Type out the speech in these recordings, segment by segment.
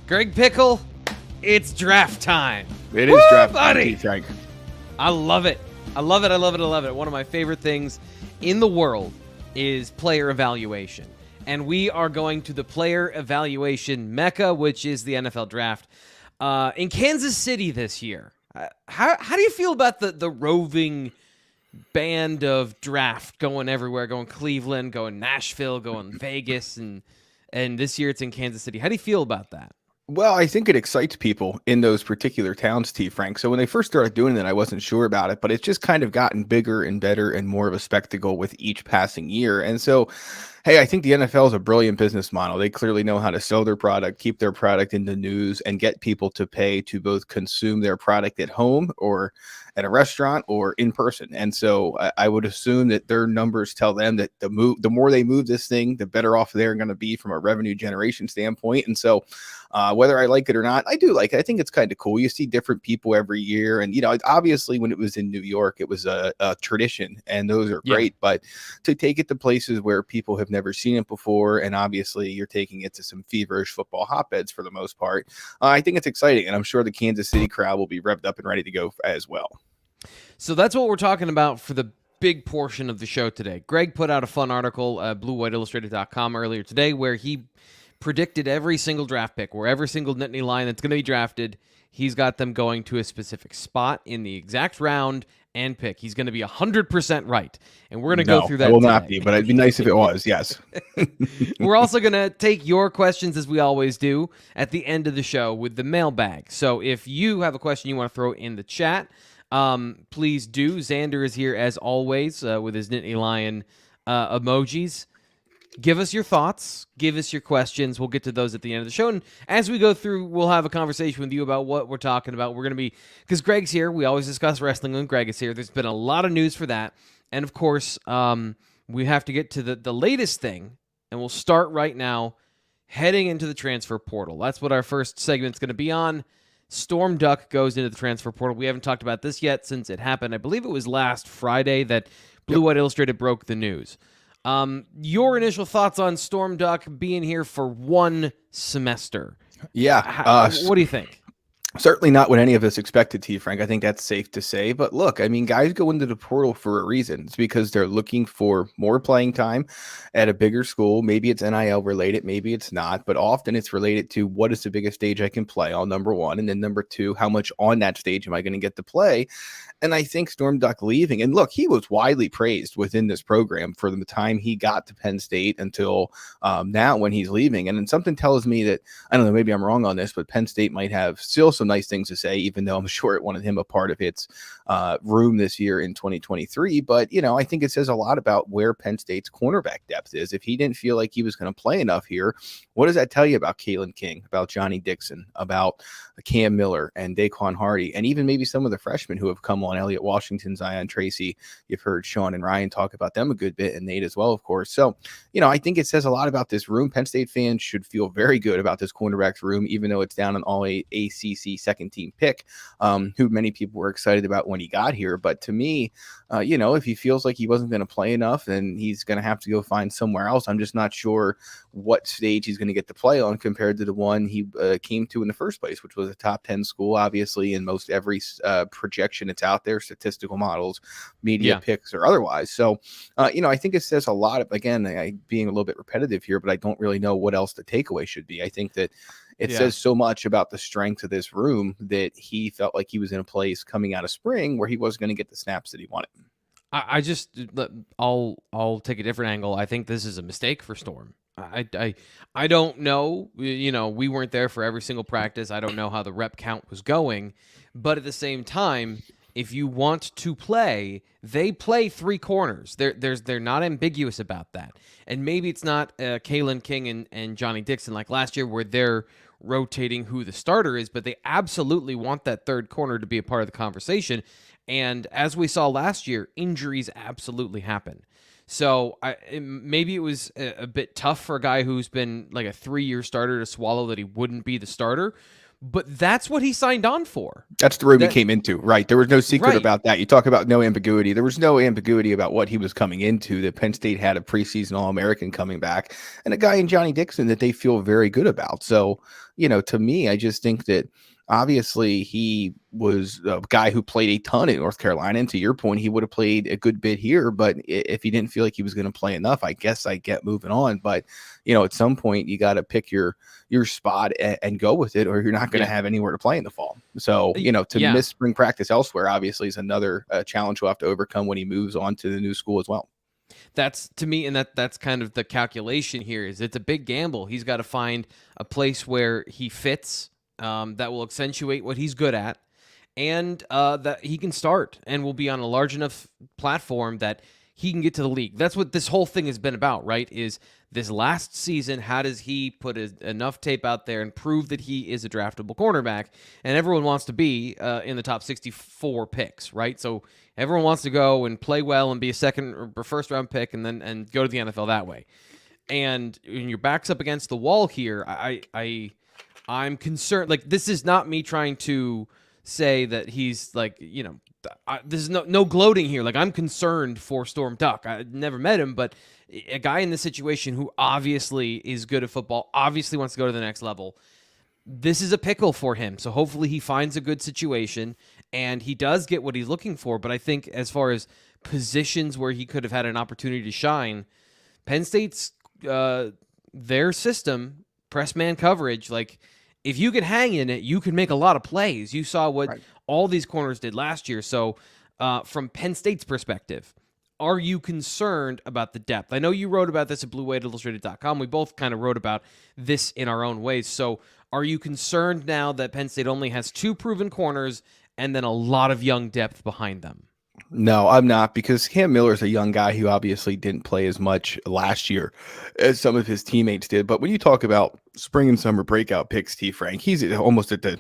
Greg Pickel, it's draft time. It is draft time, Frank. I love it. I love it. One of my favorite things in the world is player evaluation. And we are going to the player evaluation mecca, which is the NFL Draft, in Kansas City this year. How do you feel about the roving band of draft going everywhere, going Cleveland, going Nashville, going Vegas, and this year it's in Kansas City? How do you feel about that? Well, I think it excites people in those particular towns, Frank. So when they first started doing it, I wasn't sure about it, but it's just kind of gotten bigger and better and more of a spectacle with each passing year. And so, hey, I think the NFL is a brilliant business model. They clearly know how to sell their product, keep their product in the news, and get people to pay to both consume their product at home or at a restaurant or in person. And so I would assume that their numbers tell them that the more they move this thing, the better off they're going to be from a revenue generation standpoint. And so whether I like it or not, I do like it. I think it's kind of cool. You see different people every year. And, obviously when it was in New York, it was a tradition, and those are great. But to take it to places where people have never seen it before, and obviously you're taking it to some feverish football hotbeds for the most part, I think it's exciting. And I'm sure the Kansas City crowd will be revved up and ready to go as well. So that's what we're talking about for the big portion of the show today. Greg put out a fun article at BlueWhiteIllustrated.com earlier today where he predicted every single draft pick, where every single Nittany Lion that's going to be drafted, he's got them going to a specific spot in the exact round and pick. He's going to be 100% right. And we're going to go through that. It will not be, but it'd be nice if it was, yes. We're also going to take your questions, as we always do, at the end of the show with the mailbag. So if you have a question you want to throw in the chat, please do. Xander is here as always with his Nittany Lion emojis. Give us your thoughts. Give us your questions. We'll get to those at the end of the show. And as we go through, we'll have a conversation with you about what we're talking about. We're going to be, because Greg's here. We always discuss wrestling when Greg is here. There's been a lot of news for that. And of course, we have to get to the latest thing. And we'll start right now, heading into the transfer portal. That's what our first segment's going to be on. Storm Duck goes into the transfer portal. We haven't talked about this yet since it happened. I believe it was last Friday that Blue White Illustrated broke the news. Your initial thoughts on Storm Duck being here for one semester? Yeah. What do you think? Certainly not what any of us expected, Frank. I think that's safe to say. But look, I mean, guys go into the portal for a reason. It's because they're looking for more playing time at a bigger school. Maybe it's NIL related, maybe it's not, but often it's related to what is the biggest stage I can play on, number one. And then number two, how much on that stage am I going to get to play? And I think Storm Duck leaving, and look, he was widely praised within this program for the time he got to Penn State until now when he's leaving. And then something tells me that, I don't know, maybe I'm wrong on this, but Penn State might have still some nice things to say, even though I'm sure it wanted him a part of its room this year in 2023. But, I think it says a lot about where Penn State's cornerback depth is. If he didn't feel like he was going to play enough here, what does that tell you about Kalen King, about Johnny Dixon, about Cam Miller and Daquan Hardy, and even maybe some of the freshmen who have come on, Elliott Washington, Zion Tracy. You've heard Sean and Ryan talk about them a good bit, and Nate as well, of course. So, I think it says a lot about this room. Penn State fans should feel very good about this cornerbacks room, even though it's down an all ACC second team pick, who many people were excited about when he got here. But to me, if he feels like he wasn't going to play enough, then he's going to have to go find somewhere else. I'm just not sure what stage he's going to get to play on compared to the one he came to in the first place, which was a top 10 school, obviously, in most every projection that's out there, statistical models, media picks, or otherwise. So, I think it says a lot of, again, being a little bit repetitive here, but I don't really know what else the takeaway should be. I think that it says so much about the strength of this room that he felt like he was in a place coming out of spring where he wasn't going to get the snaps that he wanted. I'll take a different angle. I think this is a mistake for Storm. I don't know. We weren't there for every single practice. I don't know how the rep count was going, but at the same time, if you want to play, they play three corners. They're not ambiguous about that. And maybe it's not Kalen King and Johnny Dixon like last year where they're rotating who the starter is, but they absolutely want that third corner to be a part of the conversation. And as we saw last year, injuries absolutely happen. So maybe it was a bit tough for a guy who's been like a 3-year starter to swallow that he wouldn't be the starter. But that's what he signed on for. That's the room he came into, right? There was no secret about that. You talk about no ambiguity. There was no ambiguity about what he was coming into, that Penn State had a preseason All-American coming back and a guy in Johnny Dixon that they feel very good about. So, to me, I just think that obviously he was a guy who played a ton in North Carolina. And to your point, he would have played a good bit here. But if he didn't feel like he was going to play enough, I guess I get moving on. But, at some point, you got to pick your spot and go with it, or you're not going to have anywhere to play in the fall. So, to miss spring practice elsewhere, obviously, is another challenge we'll have to overcome when he moves on to the new school as well. That's to me, and that's kind of the calculation here. Is it's a big gamble. He's got to find a place where he fits, that will accentuate what he's good at, and that he can start and will be on a large enough platform that he can get to the league. That's what this whole thing has been about, right? Is this last season, how does he put enough tape out there and prove that he is a draftable cornerback? And everyone wants to be in the top 64 picks, right? So everyone wants to go and play well and be a second or first round pick and go to the NFL that way. And when your back's up against the wall here, I'm concerned. Like, this is not me trying to say that he's like, this is no gloating here. Like, I'm concerned for Storm Duck. I never met him, but a guy in this situation who obviously is good at football, obviously wants to go to the next level. This is a pickle for him. So hopefully he finds a good situation and he does get what he's looking for. But I think as far as positions where he could have had an opportunity to shine, Penn State's their system, press man coverage, like, if you can hang in it, you can make a lot of plays. You saw what all these corners did last year. So from Penn State's perspective, are you concerned about the depth? I know you wrote about this at BlueWhiteIllustrated.com. We both kind of wrote about this in our own ways. So are you concerned now that Penn State only has 2 proven corners and then a lot of young depth behind them? No, I'm not, because Cam Miller is a young guy who obviously didn't play as much last year as some of his teammates did. But when you talk about spring and summer breakout picks, T. Frank, he's almost at the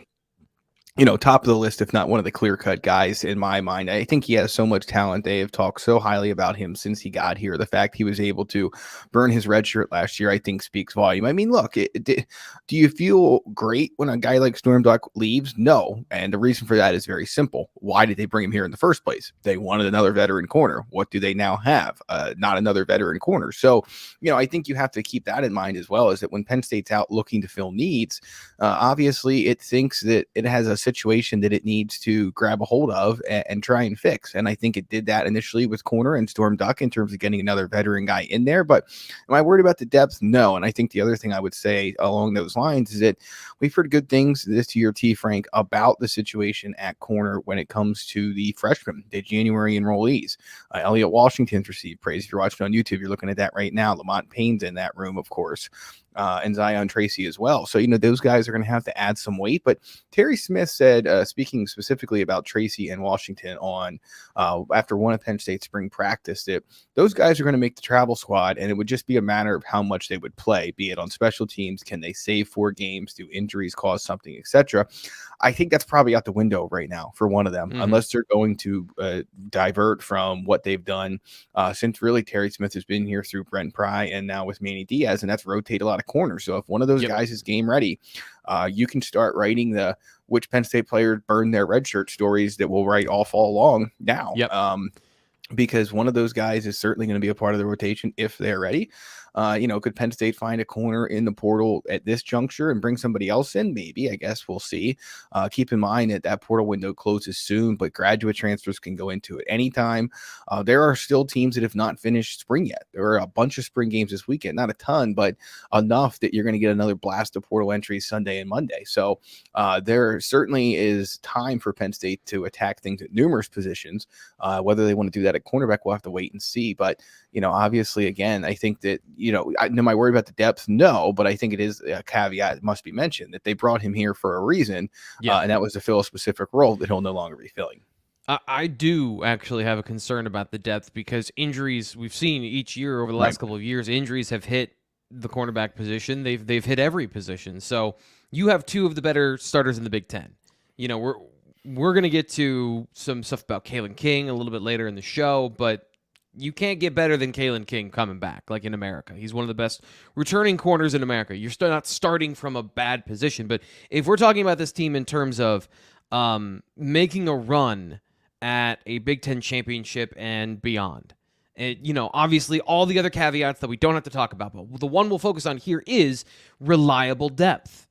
top of the list, if not one of the clear-cut guys in my mind. I think he has so much talent. They have talked so highly about him since he got here. The fact he was able to burn his red shirt last year, I think, speaks volume. I mean, look, do you feel great when a guy like Storm Duck leaves? No. And the reason for that is very simple. Why did they bring him here in the first place? They wanted another veteran corner. What do they now have? Not another veteran corner. So, I think you have to keep that in mind as well, is that when Penn State's out looking to fill needs, obviously it thinks that it has a situation that it needs to grab a hold of and try and fix. And I think it did that initially with corner and Storm Duck in terms of getting another veteran guy in there. But am I worried about the depth? No. And I think the other thing I would say along those lines is that we've heard good things this year, T. Frank, about the situation at corner when it comes to the freshmen, the January enrollees. Elliot Washington's received praise. If you're watching on YouTube, you're looking at that right now. Lamont Payne's in that room, of course. And Zion Tracy as well. So, those guys are going to have to add some weight. But Terry Smith said, speaking specifically about Tracy and Washington on after one of Penn State's spring practice, that those guys are going to make the travel squad, and it would just be a matter of how much they would play, be it on special teams. Can they save 4 games? Do injuries cause something, etc.? I think that's probably out the window right now for one of them, unless they're going to divert from what they've done since really Terry Smith has been here through Brent Pry and now with Manny Diaz, and that's rotate a lot of corners. So if one of those guys is game ready, you can start writing the which Penn State players burned their red shirt stories that we'll write all fall long now. Because one of those guys is certainly going to be a part of the rotation if they're ready. Could Penn State find a corner in the portal at this juncture and bring somebody else in? Maybe. I guess we'll see. Keep in mind that portal window closes soon, but graduate transfers can go into it anytime. There are still teams that have not finished spring yet. There are a bunch of spring games this weekend. Not a ton, but enough that you're going to get another blast of portal entries Sunday and Monday. So there certainly is time for Penn State to attack things at numerous positions. Whether they want to do that at cornerback, we'll have to wait and see. But, obviously, again, I think that, am I worried about the depth? No, but I think it is a caveat that must be mentioned that they brought him here for a reason, and that was to fill a specific role that he'll no longer be filling. I do actually have a concern about the depth because injuries, we've seen each year over the last couple of years, injuries have hit the cornerback position. They've hit every position. So you have 2 of the better starters in the Big Ten. We're going to get to some stuff about Kalen King a little bit later in the show, but you can't get better than Kalen King coming back, like in America. He's one of the best returning corners in America. You're still not starting from a bad position. But if we're talking about this team in terms of making a run at a Big Ten championship and beyond, obviously all the other caveats that we don't have to talk about, but the one we'll focus on here is reliable depth.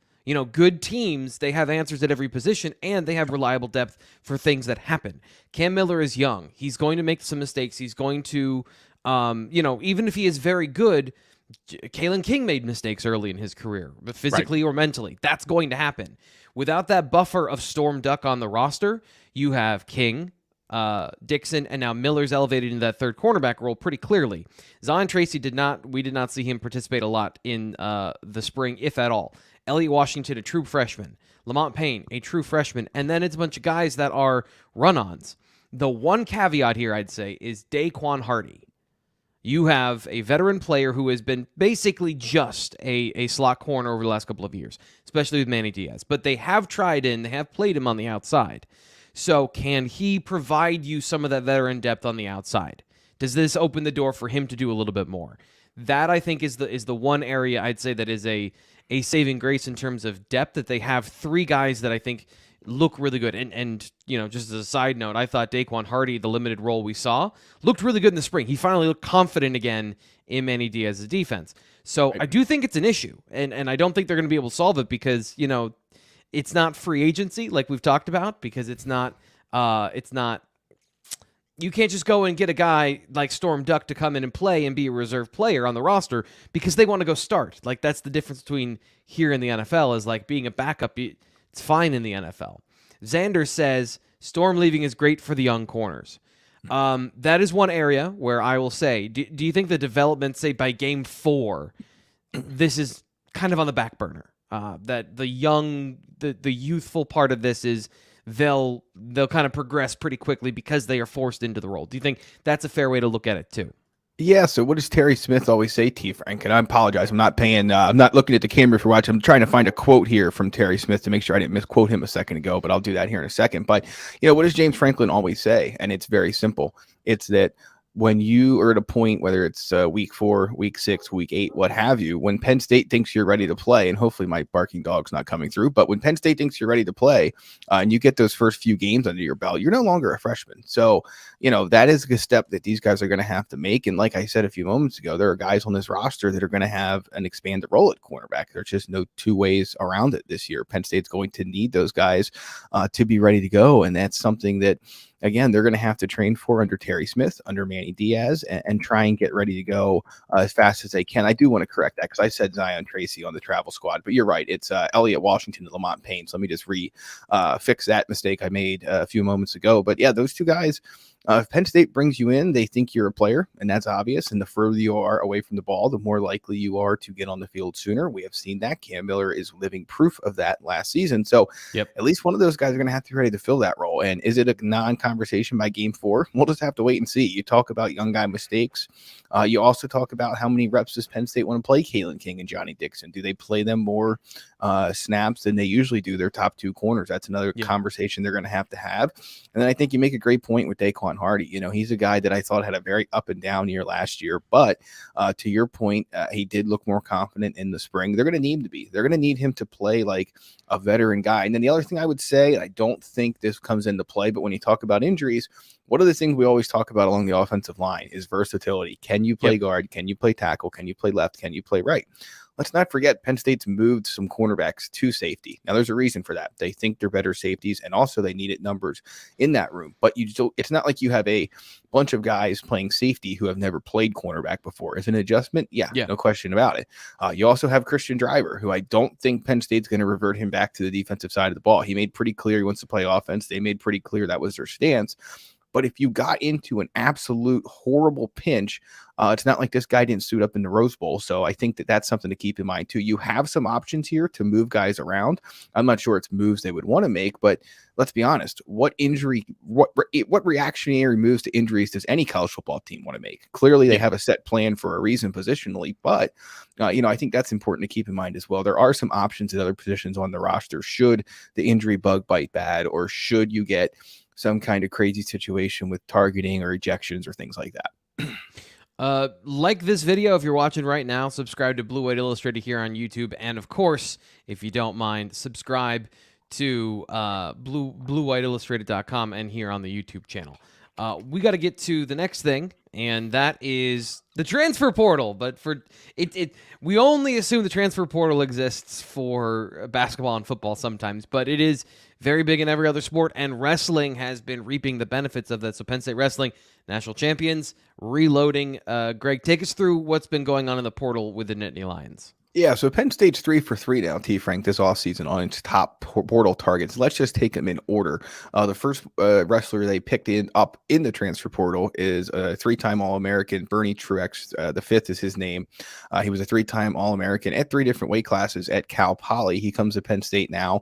good teams, they have answers at every position, and they have reliable depth for things that happen. Cam Miller is young. He's going to make some mistakes. He's going to, even if he is very good, Kalen King made mistakes early in his career, physically or mentally. That's going to happen. Without that buffer of Storm Duck on the roster, you have King, Dixon, and now Miller's elevated into that third cornerback role pretty clearly. Zion Tracy we did not see him participate a lot in the spring, if at all. Elliott Washington, a true freshman. Lamont Payne, a true freshman. And then it's a bunch of guys that are run-ons. The one caveat here, I'd say, is Daquan Hardy. You have a veteran player who has been basically just a slot corner over the last couple of years, especially with Manny Diaz. But they have they have played him on the outside. So can he provide you some of that veteran depth on the outside? Does this open the door for him to do a little bit more? That, I think, is the one area I'd say that is a saving grace in terms of depth, that they have three guys that I think look really good. And just as a side note, I thought Daquan Hardy, the limited role we saw, looked really good in the spring. He finally looked confident again in Manny Diaz's defense. So I do think it's an issue, and I don't think they're going to be able to solve it because, it's not free agency like we've talked about, because it's not you can't just go and get a guy like Storm Duck to come in and play and be a reserve player on the roster because they want to go start. Like, that's the difference between here in the NFL, is like being a backup. It's fine in the NFL. Xander says Storm leaving is great for the young corners. That is one area where I will say, do you think the development, say by game 4, this is kind of on the back burner? That the youthful part of this is they'll kind of progress pretty quickly because they are forced into the role. Do you think that's a fair way to look at it too? Yeah. So what does Terry Smith always say, T. Frank? And I apologize. I'm not looking at the camera for watching. I'm trying to find a quote here from Terry Smith to make sure I didn't misquote him a second ago, but I'll do that here in a second. But, what does James Franklin always say? And it's very simple. It's that when you are at a point, whether it's week 4, week 6, week 8, what have you, when Penn State thinks you're ready to play, and hopefully my barking dog's not coming through, but when Penn State thinks you're ready to play and you get those first few games under your belt, you're no longer a freshman. So, that is a step that these guys are going to have to make. And like I said a few moments ago, there are guys on this roster that are going to have an expanded role at cornerback. There's just no two ways around it this year. Penn State's going to need those guys to be ready to go. And that's something that, again, they're going to have to train for under Terry Smith, under Manny Diaz, and try and get ready to go as fast as they can. I do want to correct that because I said Zion Tracy on the travel squad, but you're right. It's Elliott Washington and Lamont Payne. So let me just fix that mistake I made a few moments ago. But yeah, those two guys, if Penn State brings you in, they think you're a player, and that's obvious. And the further you are away from the ball, the more likely you are to get on the field sooner. We have seen that. Cam Miller is living proof of that last season. So at least one of those guys are going to have to be ready to fill that role. And is it a non-conversation by game 4? We'll just have to wait and see. You talk about young guy mistakes. You also talk about how many reps does Penn State want to play Kalen King and Johnny Dixon? Do they play them more snaps than they usually do their top 2 corners? That's another conversation they're going to have. And then I think you make a great point with Daquan Hardy. He's a guy that I thought had a very up and down year last year, but to your point, he did look more confident in the spring. They're going to need him to be. They're going to need him to play like a veteran guy. And then the other thing I would say, and I don't think this comes into play, but when you talk about injuries, one of the things we always talk about along the offensive line is versatility. Can you play guard? Can you play tackle? Can you play left? Can you play right? Let's not forget Penn State's moved some cornerbacks to safety. Now, there's a reason for that. They think they're better safeties, and also they needed numbers in that room. But it's not like you have a bunch of guys playing safety who have never played cornerback before. Is an adjustment? Yeah, no question about it. You also have Christian Driver, who I don't think Penn State's going to revert him back to the defensive side of the ball. He made pretty clear he wants to play offense. They made pretty clear that was their stance. But if you got into an absolute horrible pinch, it's not like this guy didn't suit up in the Rose Bowl. So I think that that's something to keep in mind too. You have some options here to move guys around. I'm not sure it's moves they would want to make, but let's be honest. What reactionary moves to injuries does any college football team want to make? Clearly, they have a set plan for a reason positionally, but I think that's important to keep in mind as well. There are some options at other positions on the roster should the injury bug bite bad, or should you get some kind of crazy situation with targeting or ejections or things like that. Like this video if you're watching right now, subscribe to Blue White Illustrated here on YouTube, and of course, if you don't mind, subscribe to bluewhiteillustrated.com and here on the YouTube channel. We got to get to the next thing, and that is The transfer portal, but for we only assume the transfer portal exists for basketball and football sometimes, but it is very big in every other sport, and wrestling has been reaping the benefits of that. So Penn State wrestling, national champions, reloading. Greg, take us through what's been going on in the portal with the Nittany Lions. Yeah, so Penn State's 3 for 3 now, T. Frank, this offseason on its top portal targets. Let's just take them in order. The first wrestler they picked up in the transfer portal is a 3-time All-American, Bernie Truex. The fifth is his name. He was a 3-time All-American at 3 different weight classes at Cal Poly. He comes to Penn State now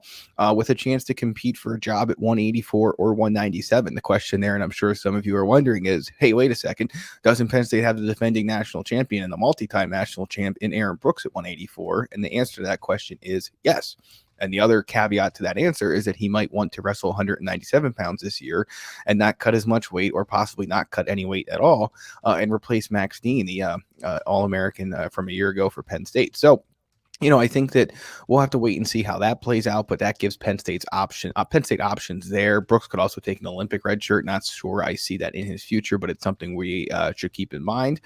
with a chance to compete for a job at 184 or 197. The question there, and I'm sure some of you are wondering, is, hey, wait a second, doesn't Penn State have the defending national champion and the multi-time national champ in Aaron Brooks at 184? And the answer to that question is yes. And the other caveat to that answer is that he might want to wrestle 197 pounds this year and not cut as much weight, or possibly not cut any weight at all, and replace Max Dean, the All-American from a year ago for Penn State. So, I think that we'll have to wait and see how that plays out, but that gives Penn State options there. Brooks could also take an Olympic red shirt. Not sure I see that in his future, but it's something we should keep in mind.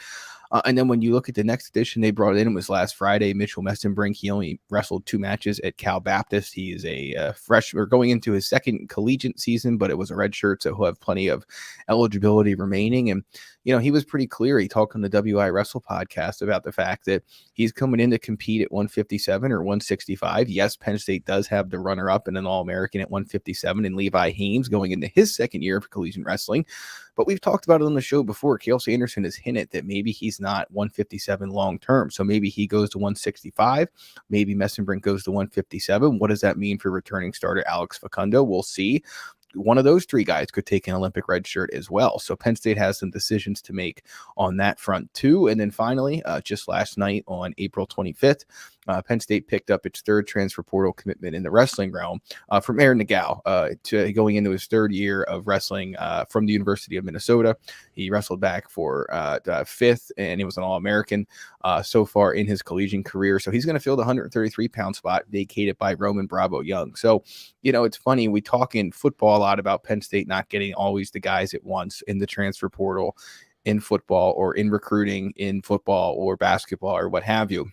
And then when you look at the next addition they brought in, it was last Friday, Mitchell Messenbrink. He only wrestled 2 matches at Cal Baptist. He is a freshman, going into his second collegiate season, but it was a red shirt, so he'll have plenty of eligibility remaining. And, he was pretty clear. He talked on the WI Wrestle podcast about the fact that he's coming in to compete at 157 or 165. Yes, Penn State does have the runner-up and an All-American at 157 and Levi Hames going into his second year of collegiate wrestling. But we've talked about it on the show before. Cale Sanderson has hinted that maybe he's not 157 long term. So maybe he goes to 165. Maybe Messenbrink goes to 157. What does that mean for returning starter Alex Facundo? We'll see. One of those 3 guys could take an Olympic red shirt as well. So Penn State has some decisions to make on that front too. And then finally, just last night on April 25th, Penn State picked up its 3rd transfer portal commitment in the wrestling realm from Aaron Nagao, to going into his 3rd year of wrestling from the University of Minnesota. He wrestled back for 5th, and he was an All-American so far in his collegiate career. So he's going to fill the 133-pound spot vacated by Roman Bravo Young. So, it's funny. We talk in football a lot about Penn State not getting always the guys at once in the transfer portal, in football, or in recruiting in football or basketball or what have you.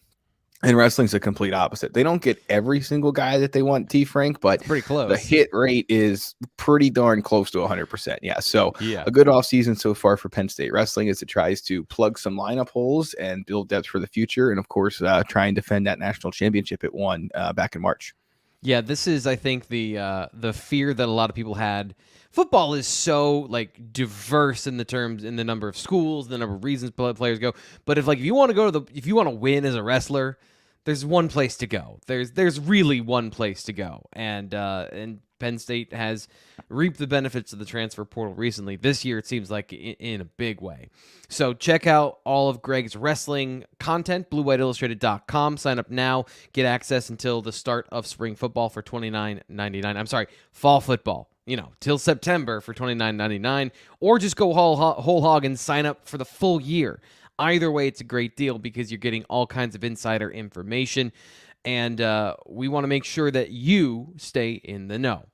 And wrestling's the complete opposite. They don't get every single guy that they want, T. Frank, but it's pretty close. The hit rate is pretty darn close to 100%. Yeah. So yeah, a good offseason so far for Penn State wrestling as it tries to plug some lineup holes and build depth for the future. And of course, try and defend that national championship it won back in March. Yeah, this is, I think, the fear that a lot of people had. Football is so diverse in the number of schools, the number of reasons players go. But if you want to win as a wrestler, there's one place to go. There's really one place to go, and Penn State has reaped the benefits of the transfer portal recently. This year, it seems like in a big way. So check out all of Greg's wrestling content, BlueWhiteIllustrated.com. Sign up now. Get access until the start of spring football for $29.99. I'm sorry, fall football. Till September for $29.99, or just go whole hog and sign up for the full year. Either way, it's a great deal because you're getting all kinds of insider information, and we want to make sure that you stay in the know.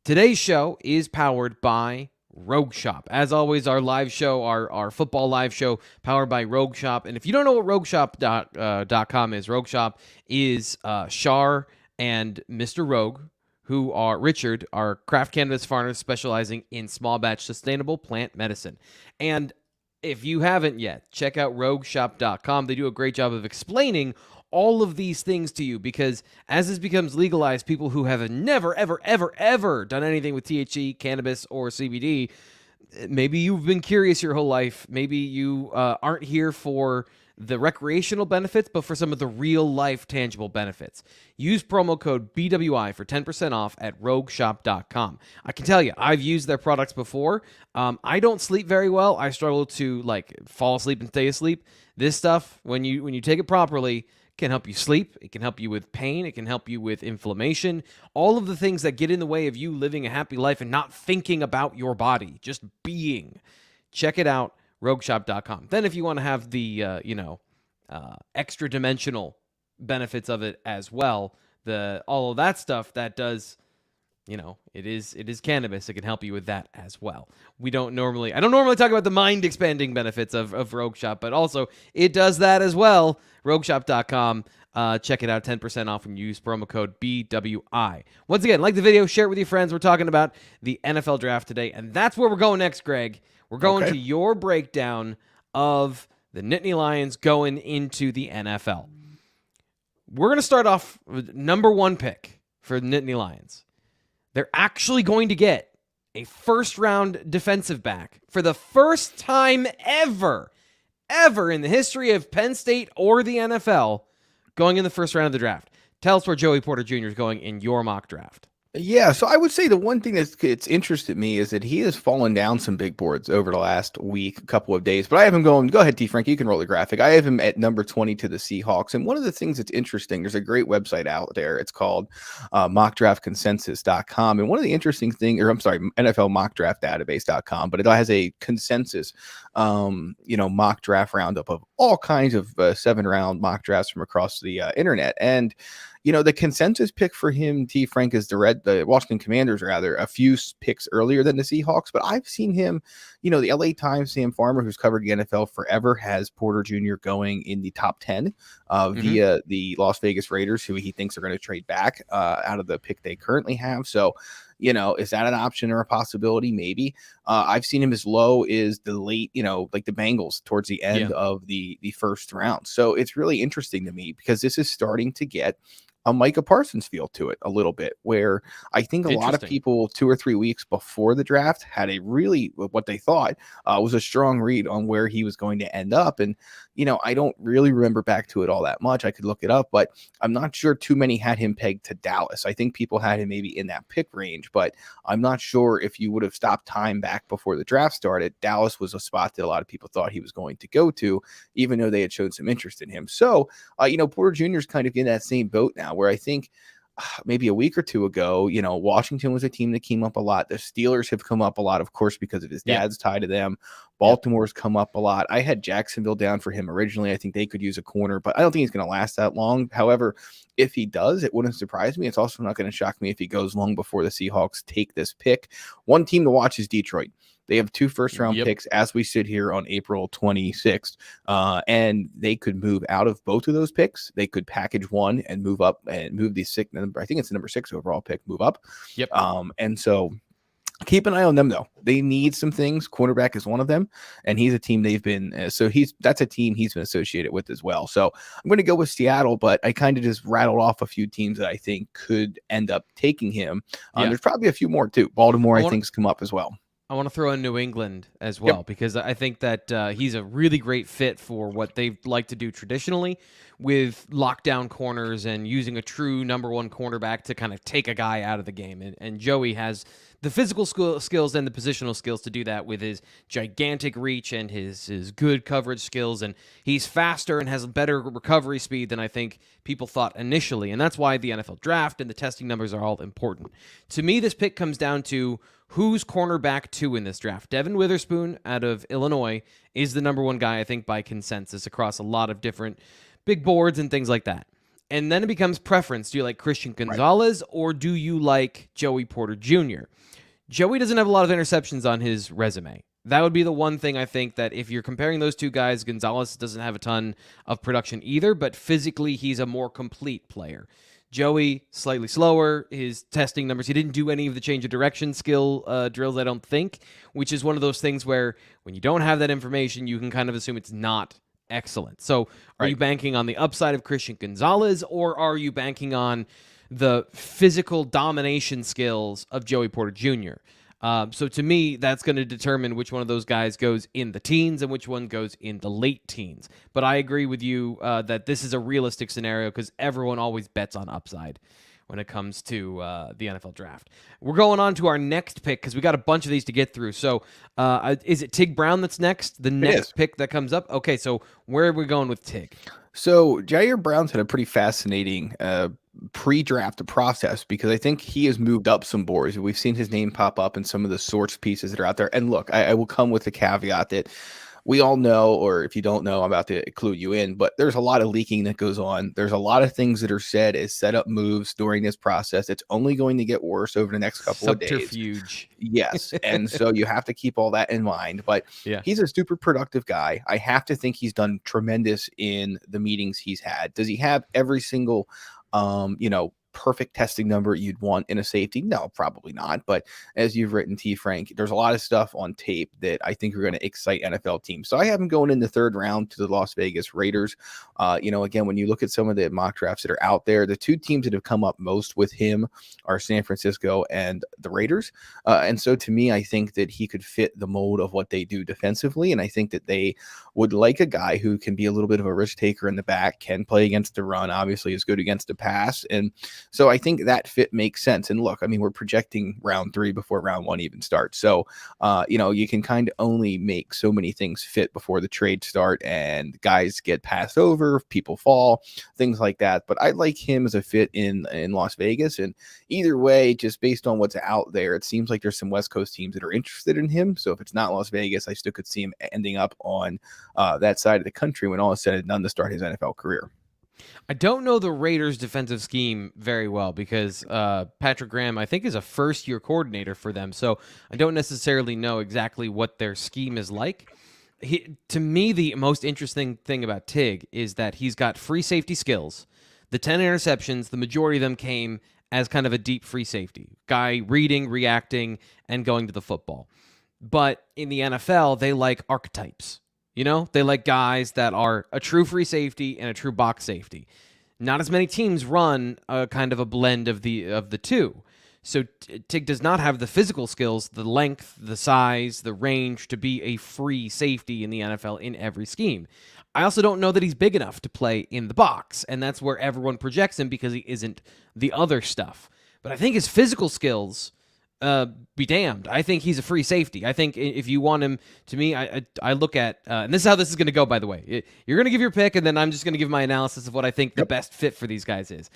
Today's show is powered by Rogue Shop. As always, our live show, our football live show, powered by Rogue Shop. And if you don't know what RogueShop.com is, Rogue Shop is Shar and Mr. Rogue, who are Richard, are craft cannabis farmers specializing in small batch sustainable plant medicine. And if you haven't yet, check out RogueShop.com. They do a great job of explaining all of these things to you, because as this becomes legalized, people who have never, ever, ever, ever done anything with THC, cannabis, or CBD, maybe you've been curious your whole life. Maybe you aren't here for the recreational benefits, but for some of the real life tangible benefits. Use promo code BWI for 10% off at RogueShop.com. I can tell you, I've used their products before. I don't sleep very well. I struggle to fall asleep and stay asleep. This stuff, when you take it properly, can help you sleep. It can help you with pain. It can help you with inflammation. All of the things that get in the way of you living a happy life and not thinking about your body, just being. Check it out. RogueShop.com. Then if you want to have the, extra dimensional benefits of it as well, all of that stuff that does it is cannabis. It can help you with that as well. I don't normally talk about the mind expanding benefits of Rogue Shop, but also it does that as well. RogueShop.com. Check it out, 10% off when you use promo code BWI. Once again, like the video, share it with your friends. We're talking about the NFL draft today, and that's where we're going next, Greg. We're going to your breakdown of the Nittany Lions going into the NFL. We're going to start off with number 1 pick for the Nittany Lions. They're actually going to get a first-round defensive back for the first time ever in the history of Penn State or the NFL going in the first round of the draft. Tell us where Joey Porter Jr. is going in your mock draft. Yeah, so I would say the one thing that's interested me is that he has fallen down some big boards over the last week, couple of days. But I have him going, go ahead, T. Frank, you can roll the graphic. I have him at number 20 to the Seahawks. And one of the things that's interesting, there's a great website out there. It's called mockdraftconsensus.com. And one of the interesting things, NFL mockdraftdatabase.com, but it has a consensus, mock draft roundup of all kinds of 7-round mock drafts from across the internet. And the consensus pick for him, T. Frank, is the Washington Commanders, rather, a few picks earlier than the Seahawks. But I've seen him, the LA Times, Sam Farmer, who's covered the NFL forever, has Porter Jr. going in the top 10 via the Las Vegas Raiders, who he thinks are going to trade back out of the pick they currently have. So, is that an option or a possibility? Maybe. I've seen him as low as the late, like the Bengals towards the end of the first round. So it's really interesting to me because this is starting to get a Micah Parsons feel to it a little bit, where I think a lot of people 2 or 3 weeks before the draft had a really, what they thought was a strong read on where he was going to end up. And, I don't really remember back to it all that much. I could look it up, but I'm not sure too many had him pegged to Dallas. I think people had him maybe in that pick range, but I'm not sure if you would have stopped time back before the draft started. Dallas was a spot that a lot of people thought he was going to go to, even though they had shown some interest in him. So, Porter Jr. is kind of in that same boat now, where I think maybe a week or two ago, Washington was a team that came up a lot. The Steelers have come up a lot, of course, because of his dad's tie to them. Baltimore's come up a lot. I had Jacksonville down for him originally. I think they could use a corner, but I don't think he's going to last that long. However, if he does, it wouldn't surprise me. It's also not going to shock me if he goes long before the Seahawks take this pick. One team to watch is Detroit. They have 2 first-round picks as we sit here on April 26th, and they could move out of both of those picks. They could package one and move up and move the 6th number. I think it's the number 6 overall pick, move up. And so keep an eye on them, though. They need some things. Cornerback is one of them, and he's a team they've been that's a team he's been associated with as well. So I'm going to go with Seattle, but I kind of just rattled off a few teams that I think could end up taking him. There's probably a few more, too. Baltimore, I think, has come up as well. I want to throw in New England as well, because I think that he's a really great fit for what they like to do traditionally with lockdown corners and using a true number 1 cornerback to kind of take a guy out of the game. And Joey has the physical skills and the positional skills to do that with his gigantic reach and his good coverage skills. And he's faster and has better recovery speed than I think people thought initially. And that's why the NFL draft and the testing numbers are all important. To me, this pick comes down to who's cornerback 2 in this draft. Devin Witherspoon out of Illinois is the number 1 guy, I think, by consensus across a lot of different big boards and things like that. And then it becomes preference. Do you like Christian Gonzalez or do you like Joey Porter Jr.? Joey doesn't have a lot of interceptions on his resume. That would be the one thing I think that if you're comparing those two guys, Gonzalez doesn't have a ton of production either, but physically he's a more complete player. Joey, slightly slower. His testing numbers, he didn't do any of the change of direction skill drills, I don't think, which is one of those things where when you don't have that information, you can kind of assume it's not excellent. So are you banking on the upside of Christian Gonzalez, or are you banking on the physical domination skills of Joey Porter Jr.? So to me, that's going to determine which one of those guys goes in the teens and which one goes in the late teens. But I agree with you that this is a realistic scenario because everyone always bets on upside when it comes to the NFL draft. We're going on to our next pick because we got a bunch of these to get through. So is it Tig Brown that's next? The next pick that comes up? Okay, so where are we going with Tig? So Ji'Ayir Brown's had a pretty fascinating pre-draft process because I think he has moved up some boards. We've seen his name pop up in some of the source pieces that are out there. And look, I will come with the caveat that we all know, or if you don't know, I'm about to clue you in, but there's a lot of leaking that goes on. There's a lot of things that are said as setup moves during this process. It's only going to get worse over the next couple of days. Subterfuge. Yes. And so you have to keep all that in mind. But Yeah. he's a super productive guy. I have to think he's done tremendous in the meetings he's had. Does he have every single, perfect testing number you'd want in a safety? No, probably not. But as you've written, T. Frank, there's a lot of stuff on tape that I think are going to excite NFL teams. So I have him going in the third round to the Las Vegas Raiders. Again, when you look at some of the mock drafts that are out there, the two teams that have come up most with him are San Francisco and the Raiders. And so to me, I think that he could fit the mold of what they do defensively. And I think that they would like a guy who can be a little bit of a risk taker in the back, can play against the run, obviously is good against the pass. And so I think that fit makes sense. And look, I mean, we're projecting round 3 before round 1 even starts. So, you can kind of only make so many things fit before the trade start, and guys get passed over, people fall, things like that. But I like him as a fit in Las Vegas. And either way, just based on what's out there, it seems like there's some West Coast teams that are interested in him. So if it's not Las Vegas, I still could see him ending up on that side of the country when all is said and done to start his NFL career. I don't know the Raiders' defensive scheme very well because Patrick Graham, I think, is a first-year coordinator for them. So I don't necessarily know exactly what their scheme is like. To me, the most interesting thing about Tig is that he's got free safety skills. The 10 interceptions, the majority of them came as kind of a deep free safety. Guy reading, reacting, and going to the football. But in the NFL, they like archetypes. They like guys that are a true free safety and a true box safety. Not as many teams run a kind of a blend of the two. So Tig does not have the physical skills, the length, the size, the range to be a free safety in the NFL in every scheme. I also don't know that he's big enough to play in the box, and that's where everyone projects him because he isn't the other stuff. But I think his physical skills be damned. I think he's a free safety. I think if you want him, to me, I look at, and this is how this is going to go, by the way. You're going to give your pick, and then I'm just going to give my analysis of what I think the best fit for these guys is.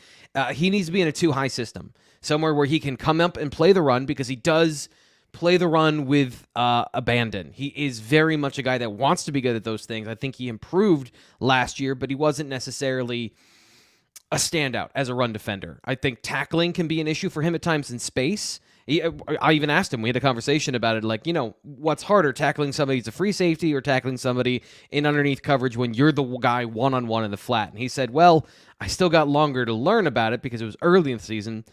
He needs to be in a 2-high system, somewhere where he can come up and play the run, because he does play the run with abandon. He is very much a guy that wants to be good at those things. I think he improved last year, but he wasn't necessarily a standout as a run defender. I think tackling can be an issue for him at times in space. I even asked him, we had a conversation about it, like, what's harder, tackling somebody who's a free safety or tackling somebody in underneath coverage when you're the guy one-on-one in the flat? And he said, well, I still got longer to learn about it because it was early in the season,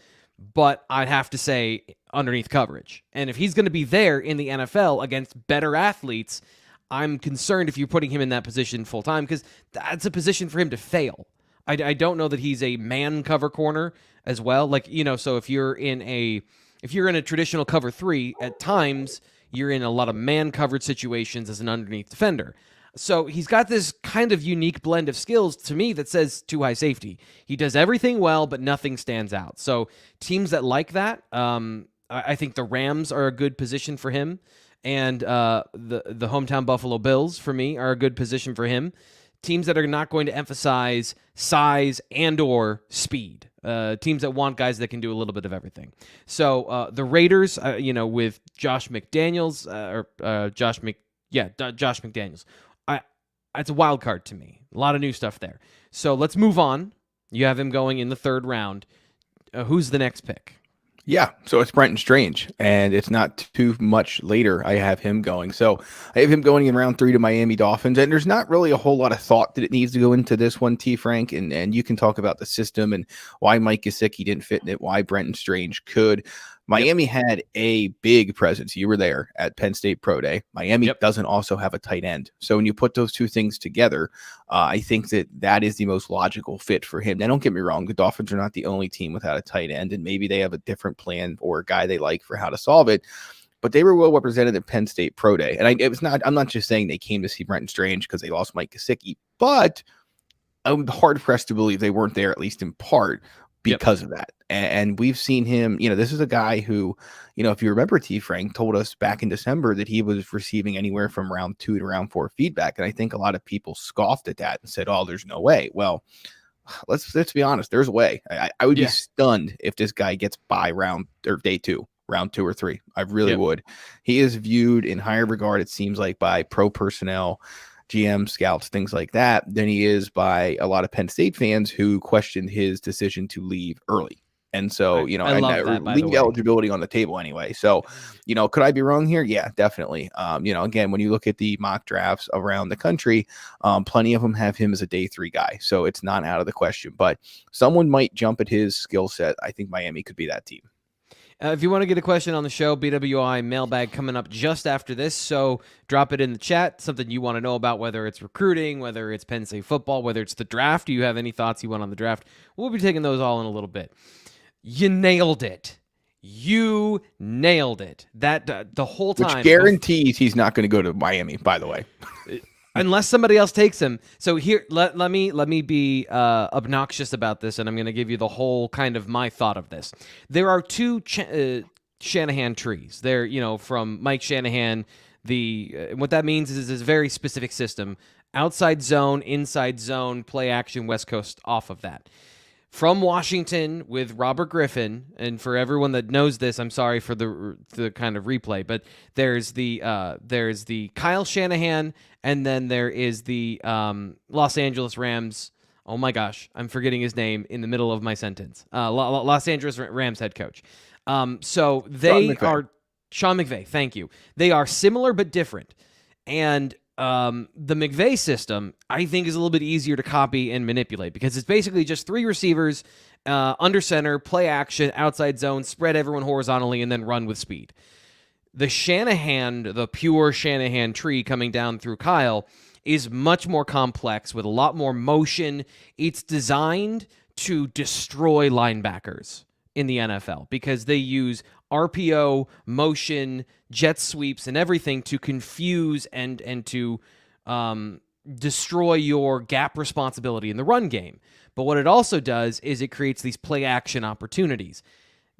but I'd have to say underneath coverage. And if he's going to be there in the NFL against better athletes, I'm concerned if you're putting him in that position full-time, because that's a position for him to fail. I don't know that he's a man cover corner as well. Like, so if you're in a traditional cover 3, at times you're in a lot of man covered situations as an underneath defender. So he's got this kind of unique blend of skills to me that says 2-high safety. He does everything well, but nothing stands out. So teams that like that, I think the Rams are a good position for him, and the hometown Buffalo Bills for me are a good position for him. Teams that are not going to emphasize size and or speed. Teams that want guys that can do a little bit of everything. So the Raiders, with Josh McDaniels, Josh McDaniels. It's a wild card to me. A lot of new stuff there. So let's move on. You have him going in the 3rd round. Who's the next pick? Yeah, so it's Brenton Strange, and it's not too much later I have him going. So I have him going in round 3 to Miami Dolphins, and there's not really a whole lot of thought that it needs to go into this one, T. Frank, and you can talk about the system and why Mike Gesicki didn't fit in it, why Brenton Strange could. Miami had a big presence. You were there at Penn State Pro Day. Miami doesn't also have a tight end. So when you put those two things together, I think that is the most logical fit for him. Now, don't get me wrong. The Dolphins are not the only team without a tight end, and maybe they have a different plan or a guy they like for how to solve it. But they were well represented at Penn State Pro Day. And I'm not just saying they came to see Brenton Strange because they lost Mike Gesicki, but I'm hard pressed to believe they weren't there, at least in part, because of that. And we've seen him, this is a guy who, if you remember, T. Frank told us back in December that he was receiving anywhere from round 2 to round 4 feedback. And I think a lot of people scoffed at that and said, oh, there's no way. Well, let's be honest. There's a way. I would be stunned if this guy gets by round or day 2. round 2 or 3. I really Yep. would. He is viewed in higher regard, it seems like, by pro personnel, GM, scouts, things like that, than he is by a lot of Penn State fans who questioned his decision to leave early. And so, I and love that, by the leave way. eligibility on the table anyway. So, could I be wrong here? Yeah, definitely. Again, when you look at the mock drafts around the country, plenty of them have him as a day 3 guy. So it's not out of the question, but someone might jump at his skill set. I think Miami could be that team. If you want to get a question on the show, BWI Mailbag coming up just after this, so drop it in the chat, something you want to know about, whether it's recruiting, whether it's Penn State football, whether it's the draft. Do you have any thoughts you want on the draft? We'll be taking those all in a little bit. You nailed it. You nailed it. That the whole time. Which guarantees he's not going to go to Miami, by the way. Unless somebody else takes him. So here, let me be obnoxious about this, and I'm going to give you the whole kind of my thought of this. There are two Shanahan trees. They're, from Mike Shanahan. What that means is a very specific system: outside zone, inside zone, play action, West Coast off of that. From Washington with Robert Griffin, and for everyone that knows this, I'm sorry for the kind of replay, but there's the Kyle Shanahan, and then there is the Los Angeles Rams. Oh my gosh, I'm forgetting his name in the middle of my sentence. Los Angeles Rams head coach. So they are Sean McVay. Thank you. They are similar but different, and the McVay system, I think, is a little bit easier to copy and manipulate because it's basically just 3 receivers, under center, play action, outside zone, spread everyone horizontally, and then run with speed. The pure Shanahan tree coming down through Kyle is much more complex with a lot more motion. It's designed to destroy linebackers in the NFL because they use RPO, motion, jet sweeps, and everything to confuse and to destroy your gap responsibility in the run game. But what it also does is it creates these play action opportunities.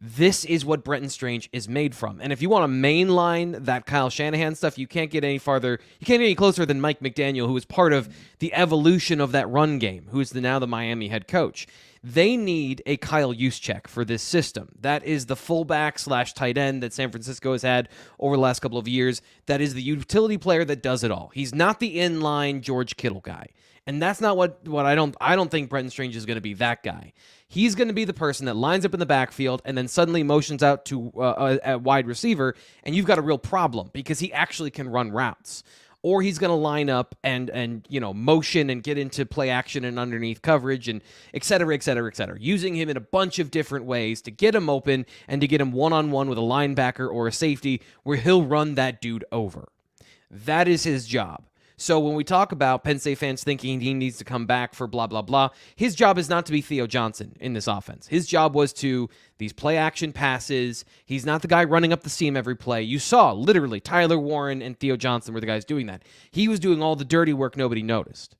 This is what Brenton Strange is made from. And if you want to mainline that Kyle Shanahan stuff, you can't get any farther. You can't get any closer than Mike McDaniel, who is part of the evolution of that run game, who is now the Miami head coach. They need a Kyle Juszczyk for this system. That is the fullback / tight end that San Francisco has had over the last couple of years. That is the utility player that does it all. He's not the inline George Kittle guy. And that's not what I don't think Brenton Strange is going to be that guy. He's going to be the person that lines up in the backfield and then suddenly motions out to a wide receiver, and you've got a real problem because he actually can run routes. Or he's going to line up and motion and get into play action and underneath coverage and et cetera, et cetera, et cetera. Using him in a bunch of different ways to get him open and to get him one-on-one with a linebacker or a safety where he'll run that dude over. That is his job. So when we talk about Penn State fans thinking he needs to come back for blah, blah, blah, his job is not to be Theo Johnson in this offense. His job was to these play action passes. He's not the guy running up the seam every play. You saw literally Tyler Warren and Theo Johnson were the guys doing that. He was doing all the dirty work nobody noticed.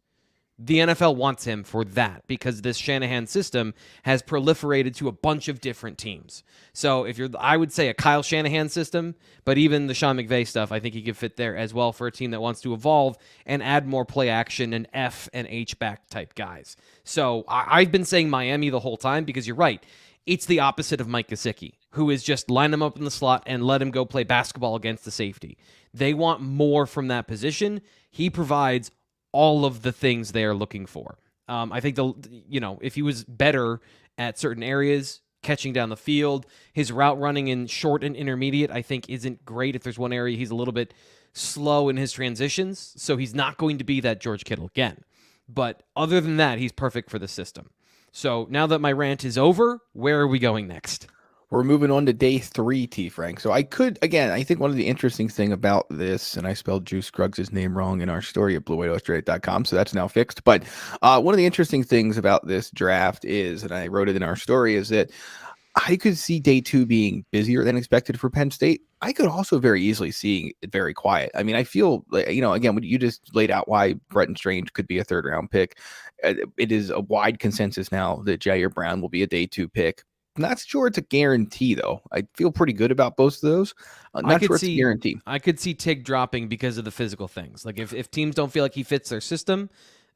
The NFL wants him for that because this Shanahan system has proliferated to a bunch of different teams. So I would say a Kyle Shanahan system, but even the Sean McVay stuff, I think he could fit there as well for a team that wants to evolve and add more play action and F and H back type guys. So I've been saying Miami the whole time because you're right. It's the opposite of Mike Gesicki, who is just line him up in the slot and let him go play basketball against the safety. They want more from that position. He provides all of the things they are looking for. I think if he was better at certain areas, catching down the field, his route running in short and intermediate, I think isn't great. If there's one area he's a little bit slow in his transitions, so he's not going to be that George Kittle again. But other than that, he's perfect for the system. So now that my rant is over, where are we going next? We're moving on to day 3, T. Frank. So I think one of the interesting thing about this, and I spelled Juice Scruggs' name wrong in our story at BlueWhiteIllustrated.com, so that's now fixed. But one of the interesting things about this draft is, and I wrote it in our story, is that I could see day 2 being busier than expected for Penn State. I could also very easily see it very quiet. I mean, I feel like, again, when you just laid out why Brenton Strange could be a 3rd round pick, it is a wide consensus now that Ji'Ayir Brown will be a day 2 pick. Not sure it's a guarantee, though. I feel pretty good about both of those. Not sure it's a guarantee. I could see Tig dropping because of the physical things. Like if teams don't feel like he fits their system,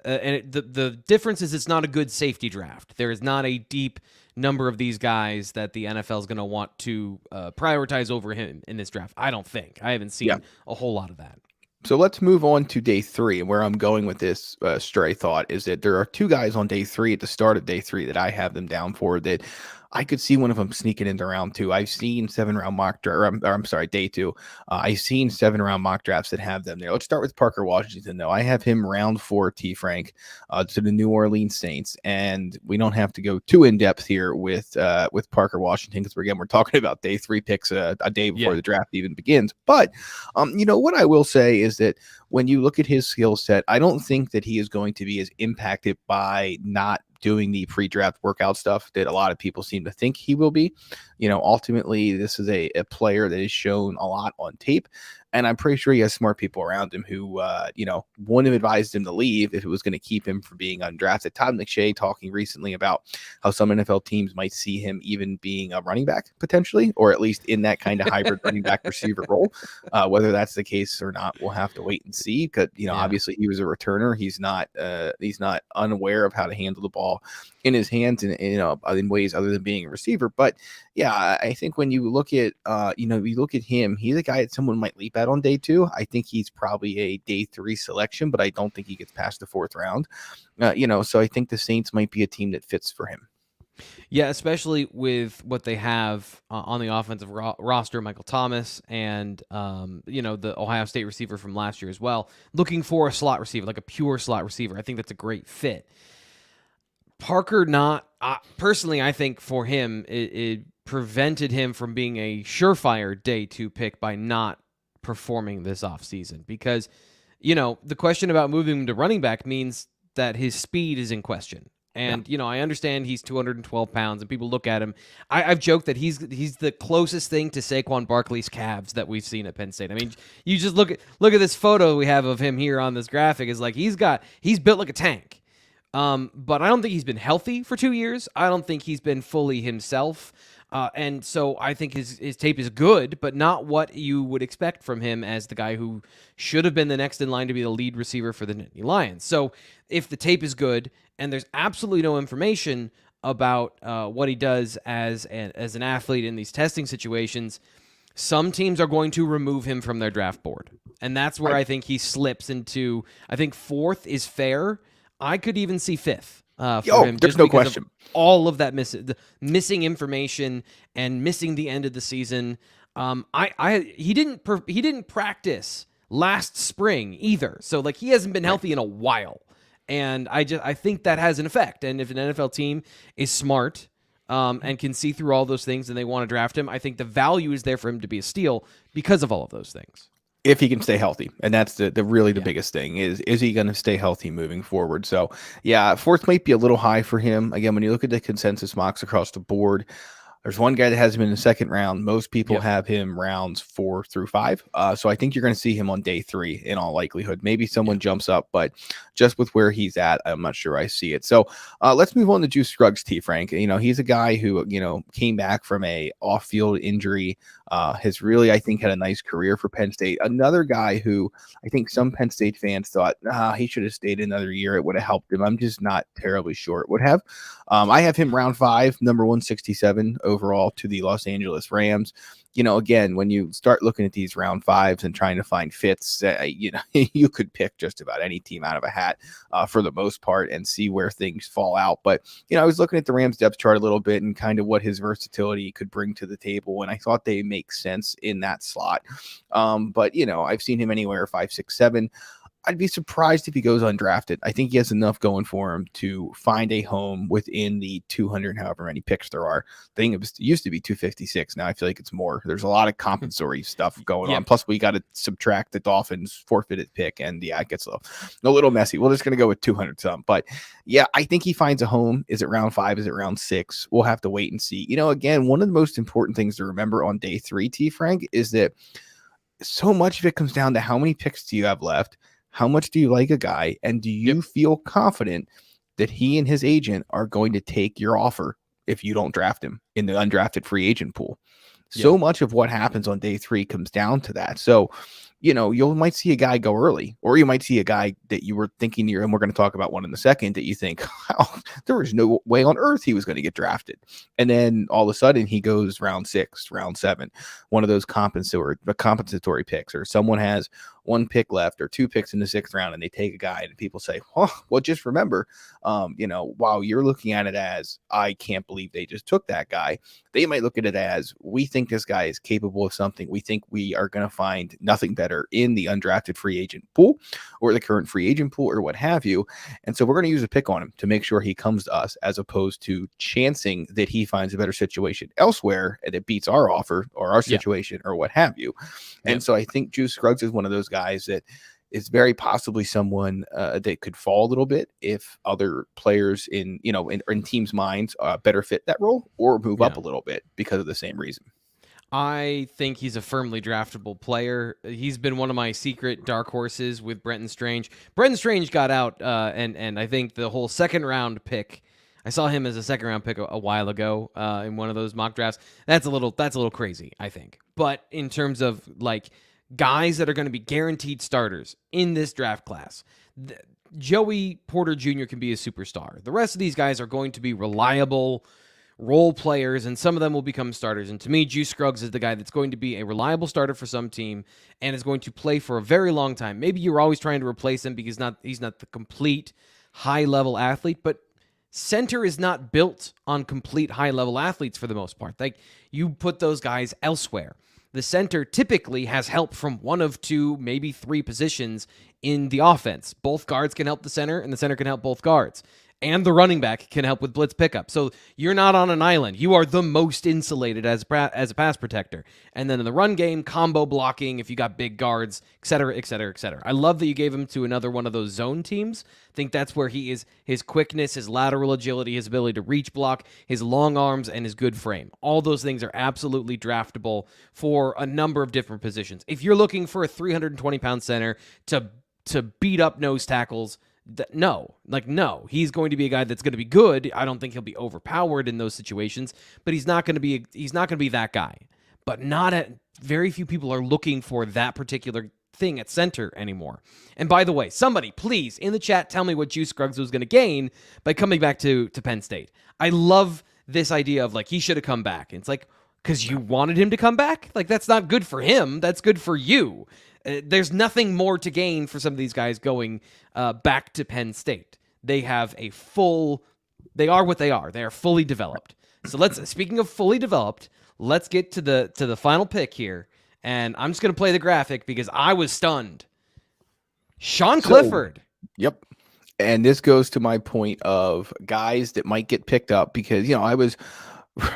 the difference is it's not a good safety draft. There is not a deep number of these guys that the NFL is going to want to prioritize over him in this draft. I don't think. I haven't seen a whole lot of that. So let's move on to day 3. And where I'm going with this stray thought is that there are 2 guys on day 3 at the start of day 3 that I have them down for that I could see one of them sneaking into round 2. I've seen 7-round mock draft, I'm sorry, day 2. I've seen 7-round mock drafts that have them there. Let's start with Parker Washington, though. I have him round 4, T. Frank, to the New Orleans Saints, and we don't have to go too in depth here with Parker Washington because we're talking about day 3 picks a day before the draft even begins. But what I will say is that when you look at his skill set, I don't think that he is going to be as impacted by not doing the pre-draft workout stuff that a lot of people seem to think he will be. Ultimately, this is a player that is shown a lot on tape. And I'm pretty sure he has smart people around him who, wouldn't have advised him to leave if it was going to keep him from being undrafted. Todd McShay talking recently about how some NFL teams might see him even being a running back potentially, or at least in that kind of hybrid running back receiver role. Whether that's the case or not, we'll have to wait and see. Because obviously he was a returner. He's not unaware of how to handle the ball in his hands and in ways other than being a receiver. But yeah, I think when you look at you look at him, he's a guy that someone might leap at on day 2. I think he's probably a day 3 selection, but I don't think he gets past the 4th round. So I think the Saints might be a team that fits for him. Yeah, especially with what they have on the offensive roster, Michael Thomas and the Ohio State receiver from last year as well. Looking for a slot receiver, like a pure slot receiver, I think that's a great fit. Parker, personally, I think for him, it prevented him from being a surefire day 2 pick by not performing this offseason. Because, the question about moving him to running back means that his speed is in question. And, I understand he's 212 pounds and people look at him. I've joked that he's the closest thing to Saquon Barkley's calves that we've seen at Penn State. I mean, you just look at this photo we have of him here on this graphic. Is like he's built like a tank. But I don't think he's been healthy for 2 years. I don't think he's been fully himself. And so I think his tape is good, but not what you would expect from him as the guy who should have been the next in line to be the lead receiver for the Nittany Lions. So if the tape is good and there's absolutely no information about what he does as an athlete in these testing situations, some teams are going to remove him from their draft board. And that's where I think he slips into, I think 4th is fair. I could even see 5th. For him, there's no question. All of that missing information and missing the end of the season. He didn't practice last spring either, so like he hasn't been healthy in a while, and I think that has an effect. And if an NFL team is smart and can see through all those things and they want to draft him, I think the value is there for him to be a steal because of all of those things. If he can stay healthy. And that's the biggest thing is he going to stay healthy moving forward? So yeah, 4th might be a little high for him. Again, when you look at the consensus mocks across the board, there's one guy that has him in the 2nd round. Most people have him rounds 4 through 5. So I think you're going to see him on day 3 in all likelihood. Maybe someone jumps up, but just with where he's at, I'm not sure I see it. So let's move on to Juice Scruggs, T. Frank. He's a guy who, came back from a off-field injury, has really, I think, had a nice career for Penn State. Another guy who I think some Penn State fans thought, he should have stayed another year. It would have helped him. I'm just not terribly sure it would have. I have him round 5, number 167 overall to the Los Angeles Rams. Again, when you start looking at these round 5s and trying to find fits, you could pick just about any team out of a hat for the most part and see where things fall out. But, I was looking at the Rams depth chart a little bit and kind of what his versatility could bring to the table. And I thought they make sense in that slot. But, I've seen him anywhere 5, 6, 7. I'd be surprised if he goes undrafted. I think he has enough going for him to find a home within the 200, however many picks there are. I think it used to be 256. Now I feel like it's more. There's a lot of compensatory stuff going on. Plus, we got to subtract the Dolphins' forfeited pick, and it gets a little messy. We're just going to go with 200 some. But yeah, I think he finds a home. Is it round 5? Is it round 6? We'll have to wait and see. Again, one of the most important things to remember on day 3, T. Frank, is that so much of it comes down to how many picks do you have left. How much do you like a guy? And do you feel confident that he and his agent are going to take your offer if you don't draft him in the undrafted free agent pool? So much of what happens on day 3 comes down to that. So, you might see a guy go early, or you might see a guy that you were thinking and we're going to talk about one in a second, that you think, wow, there was no way on earth he was going to get drafted. And then all of a sudden he goes round 6, round 7, one of those compensatory picks, or someone has 1 pick left or 2 picks in the 6th round and they take a guy, and people say, well, just remember, while you're looking at it as, I can't believe they just took that guy, they might look at it as, we think this guy is capable of something. We think we are going to find nothing better in the undrafted free agent pool or the current free agent pool or what have you. And so we're going to use a pick on him to make sure he comes to us, as opposed to chancing that he finds a better situation elsewhere that beats our offer or our situation or what have you. And so I think Juice Scruggs is one of those guys that is very possibly someone that could fall a little bit if other players in teams' minds better fit that role, or move up a little bit because of the same reason. I think he's a firmly draftable player. He's been one of my secret dark horses with Brenton Strange. Brenton Strange got out, and I think the whole 2nd round pick, I saw him as a 2nd round pick a while ago in one of those mock drafts. That's a little crazy, I think. But in terms of like guys that are going to be guaranteed starters in this draft class, Joey Porter Jr. can be a superstar. The rest of these guys are going to be reliable role players, and some of them will become starters. And to me, Juice Scruggs is the guy that's going to be a reliable starter for some team and is going to play for a very long time. Maybe you're always trying to replace him because he's not the complete high-level athlete, but center is not built on complete high-level athletes for the most part. Like, you put those guys elsewhere. The center typically has help from one of 2, maybe 3 positions in the offense. Both guards can help the center, and the center can help both guards. And the running back can help with blitz pickup. So you're not on an island. You are the most insulated as a pass protector. And then in the run game, combo blocking, if you got big guards, et cetera, et cetera, et cetera. I love that you gave him to another one of those zone teams. I think that's where he is, his quickness, his lateral agility, his ability to reach block, his long arms, and his good frame. All those things are absolutely draftable for a number of different positions. If you're looking for a 320-pound center to beat up nose tackles, no, he's going to be a guy that's going to be good. I don't think he'll be overpowered in those situations, but he's not going to be that guy. But very few people are looking for that particular thing at center anymore. And by the way, somebody please in the chat tell me what Juice Scruggs was going to gain by coming back to Penn State. I love this idea of like, he should have come back. And it's like, because you wanted him to come back? Like, that's not good for him. That's good for you. There's nothing more to gain for some of these guys going back to Penn State. They have they are what they are. They are fully developed. So speaking of fully developed, let's get to the final pick here. And I'm just going to play the graphic because I was stunned. Sean Clifford. Yep. And this goes to my point of guys that might get picked up because, I was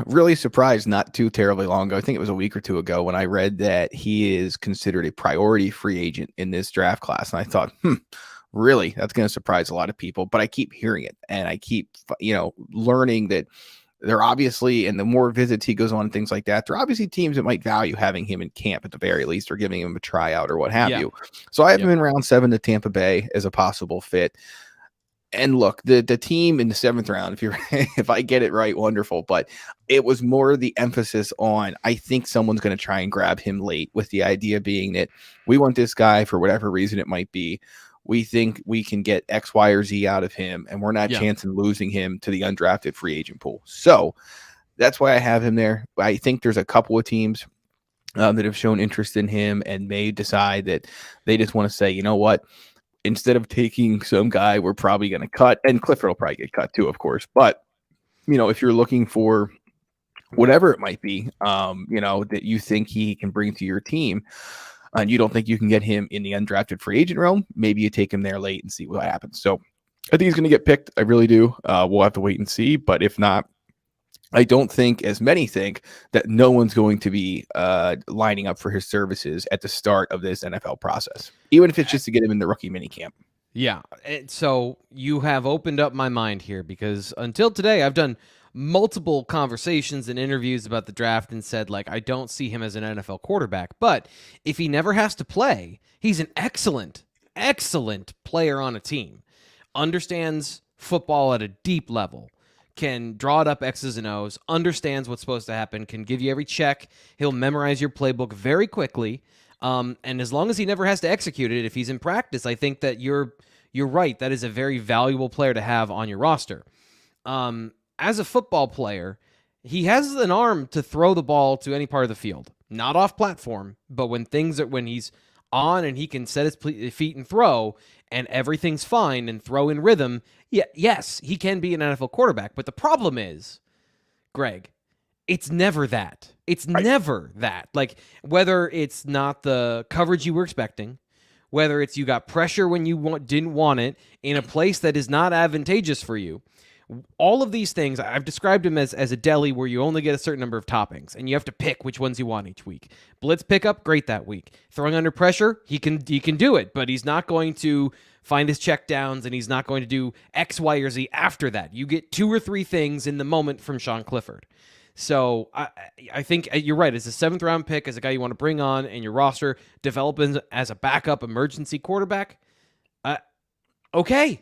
really surprised not too terribly long ago. I think it was a week or 2 ago when I read that he is considered a priority free agent in this draft class. And I thought, really, that's going to surprise a lot of people. But I keep hearing it, and I keep, learning that they're obviously, and the more visits he goes on and things like that, there are obviously teams that might value having him in camp at the very least, or giving him a tryout or what have you. So I have him in round 7 to Tampa Bay as a possible fit. And look, the team in the 7th round, if I get it right, wonderful. But it was more the emphasis on, I think someone's going to try and grab him late, with the idea being that we want this guy for whatever reason it might be. We think we can get X, Y, or Z out of him, and we're not chancing losing him to the undrafted free agent pool. So that's why I have him there. I think there's a couple of teams that have shown interest in him and may decide that they just want to say, you know what? Instead of taking some guy we're probably going to cut, and Clifford will probably get cut too, of course. But, if you're looking for whatever it might be, that you think he can bring to your team, and you don't think you can get him in the undrafted free agent realm, maybe you take him there late and see what happens. So I think he's going to get picked. I really do. We'll have to wait and see. But if not, I don't think, as many think, that no one's going to be lining up for his services at the start of this NFL process, even if it's just to get him in the rookie minicamp. Yeah. So you have opened up my mind here, because until today, I've done multiple conversations and interviews about the draft and said, like, I don't see him as an NFL quarterback. But if he never has to play, he's an excellent player on a team. Understands football at a deep level. Can draw it up X's and O's, understands what's supposed to happen, can give you every check. He'll memorize your playbook very quickly. And as long as he never has to execute it, if he's in practice, I think that you're right. That is a very valuable player to have on your roster. As a football player, he has an arm to throw the ball to any part of the field, not off platform, but when he's on and he can set his feet and throw and everything's fine and throw in rhythm. Yeah, yes, he can be an NFL quarterback. But the problem is, Greg, it's never that. It's Right. never that. Like, whether it's not the coverage you were expecting, whether it's you got pressure when you didn't want it in a place that is not advantageous for you. All of these things, I've described him as a deli where you only get a certain number of toppings, and you have to pick which ones you want each week. Blitz pickup, great that week. Throwing under pressure, he can do it, but he's not going to find his check downs, and he's not going to do X, Y, or Z after that. You get 2 or 3 things in the moment from Sean Clifford. So I think you're right. As a 7th round pick, as a guy you want to bring on in your roster, develop as a backup emergency quarterback, okay.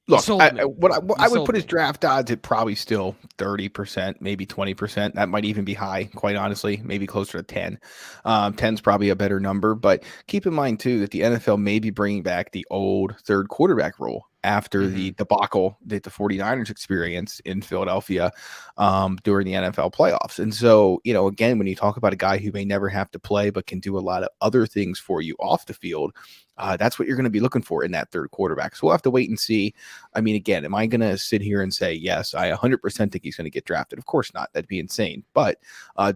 Look, I would put me. his draft odds at probably still 30%, maybe 20%. That might even be high, quite honestly, maybe closer to 10. 10's probably a better number. But keep in mind, too, that the NFL may be bringing back the old third quarterback rule after the debacle that the 49ers experienced in Philadelphia during the NFL playoffs. And so, again, when you talk about a guy who may never have to play but can do a lot of other things for you off the field, that's what you're going to be looking for in that third quarterback. So we'll have to wait and see. I mean, again, am I going to sit here and say, yes, I 100% think he's going to get drafted? Of course not. That'd be insane. But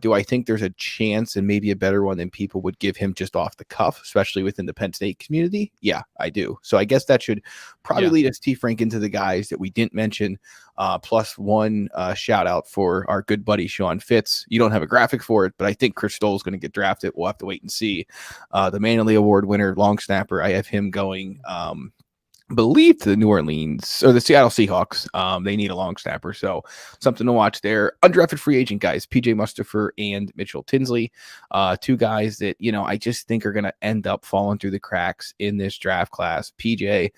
do I think there's a chance, and maybe a better one than people would give him just off the cuff, especially within the Penn State community? Yeah, I do. So I guess that should probably lead us, T. Frank, into the guys that we didn't mention. Plus one shout out for our good buddy Sean Fitz. You don't have a graphic for it, but I think Chris Stoll is going to get drafted. We'll have to wait and see. The Manley Award winner, long snapper. I have him going, believe, to the New Orleans or the Seattle Seahawks. They need a long snapper, so something to watch there. Undrafted free agent guys, PJ Mustipher and Mitchell Tinsley, 2 guys that I just think are going to end up falling through the cracks in this draft class. PJ,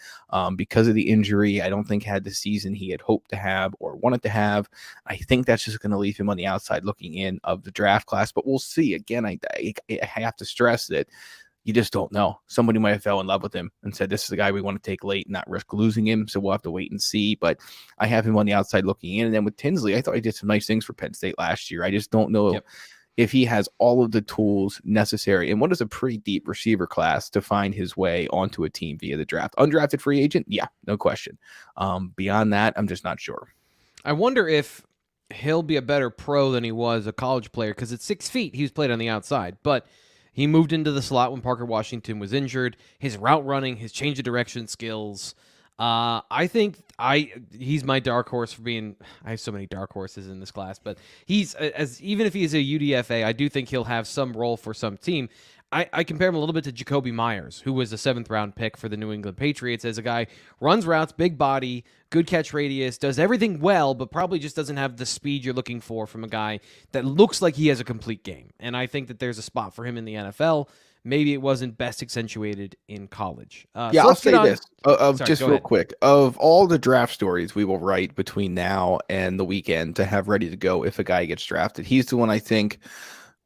because of the injury, I don't think had the season he had hoped to have or wanted to have. I think that's just going to leave him on the outside looking in of the draft class, but we'll see. Again, I have to stress that you just don't know. Somebody might have fell in love with him and said, this is the guy we want to take late and not risk losing him. So we'll have to wait and see. But I have him on the outside looking in. And then with Tinsley, I thought he did some nice things for Penn State last year. I just don't know if he has all of the tools necessary. And what is a pretty deep receiver class to find his way onto a team via the draft? Undrafted free agent? Yeah, no question. Beyond that, I'm just not sure. I wonder if he'll be a better pro than he was a college player, because at 6 feet, he was played on the outside. But he moved into the slot when Parker Washington was injured. His route running, his change of direction skills. I think he's my dark horse for being. I have so many dark horses in this class, but he's even if he's a UDFA, I do think he'll have some role for some team. I compare him a little bit to Jacoby Myers, who was a 7th round pick for the New England Patriots, as a guy runs routes, big body, good catch radius, does everything well, but probably just doesn't have the speed you're looking for from a guy that looks like he has a complete game. And I think that there's a spot for him in the NFL. Maybe it wasn't best accentuated in college. I'll say this just real ahead. quick. Of all the draft stories we will write between now and the weekend to have ready to go if a guy gets drafted, he's the one I think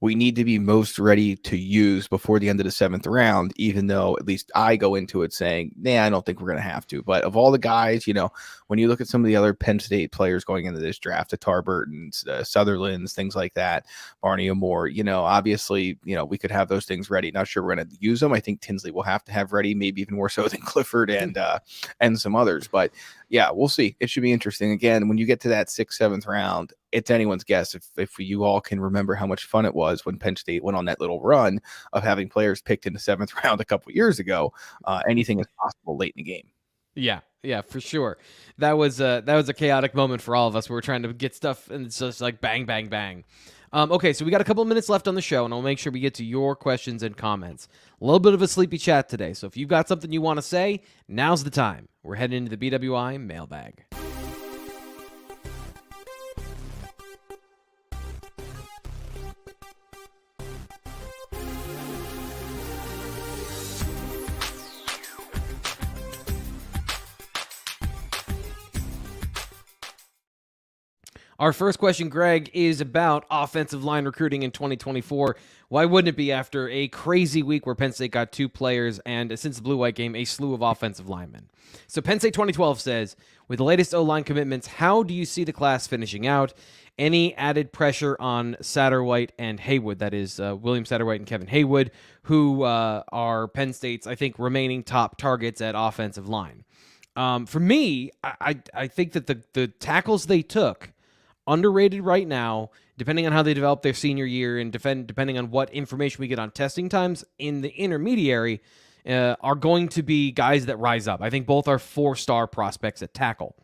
we need to be most ready to use before the end of the 7th round, even though at least I go into it saying, I don't think we're going to have to. But of all the guys, when you look at some of the other Penn State players going into this draft, the Tarburtons, the Sutherlands, things like that, Barney Moore, obviously, we could have those things ready. Not sure we're going to use them. I think Tinsley will have to have ready, maybe even more so than Clifford and some others. But yeah, we'll see. It should be interesting. Again, when you get to that 6th, 7th round, it's anyone's guess if you all can remember how much fun it was when Penn State went on that little run of having players picked in the 7th round a couple years ago. Anything is possible late in the game. Yeah, for sure. That was a chaotic moment for all of us. We were trying to get stuff, and it's just like bang, bang, bang. Okay, so we got a couple of minutes left on the show, and I'll make sure we get to your questions and comments. A little bit of a sleepy chat today, so if you've got something you want to say, now's the time. We're heading into the BWI Mailbag. Our first question, Greg, is about offensive line recruiting in 2024. Why wouldn't it be after a crazy week where Penn State got 2 players and, since the Blue-White game, a slew of offensive linemen? So Penn State 2012 says, with the latest O-line commitments, how do you see the class finishing out? Any added pressure on Satterwhite and Haywood, that is William Satterwhite and Kevin Haywood, who are Penn State's, I think, remaining top targets at offensive line? For me, I think that the tackles they took, underrated right now, depending on how they develop their senior year and depending on what information we get on testing times in the intermediary, are going to be guys that rise up. I think both are 4-star prospects at tackle.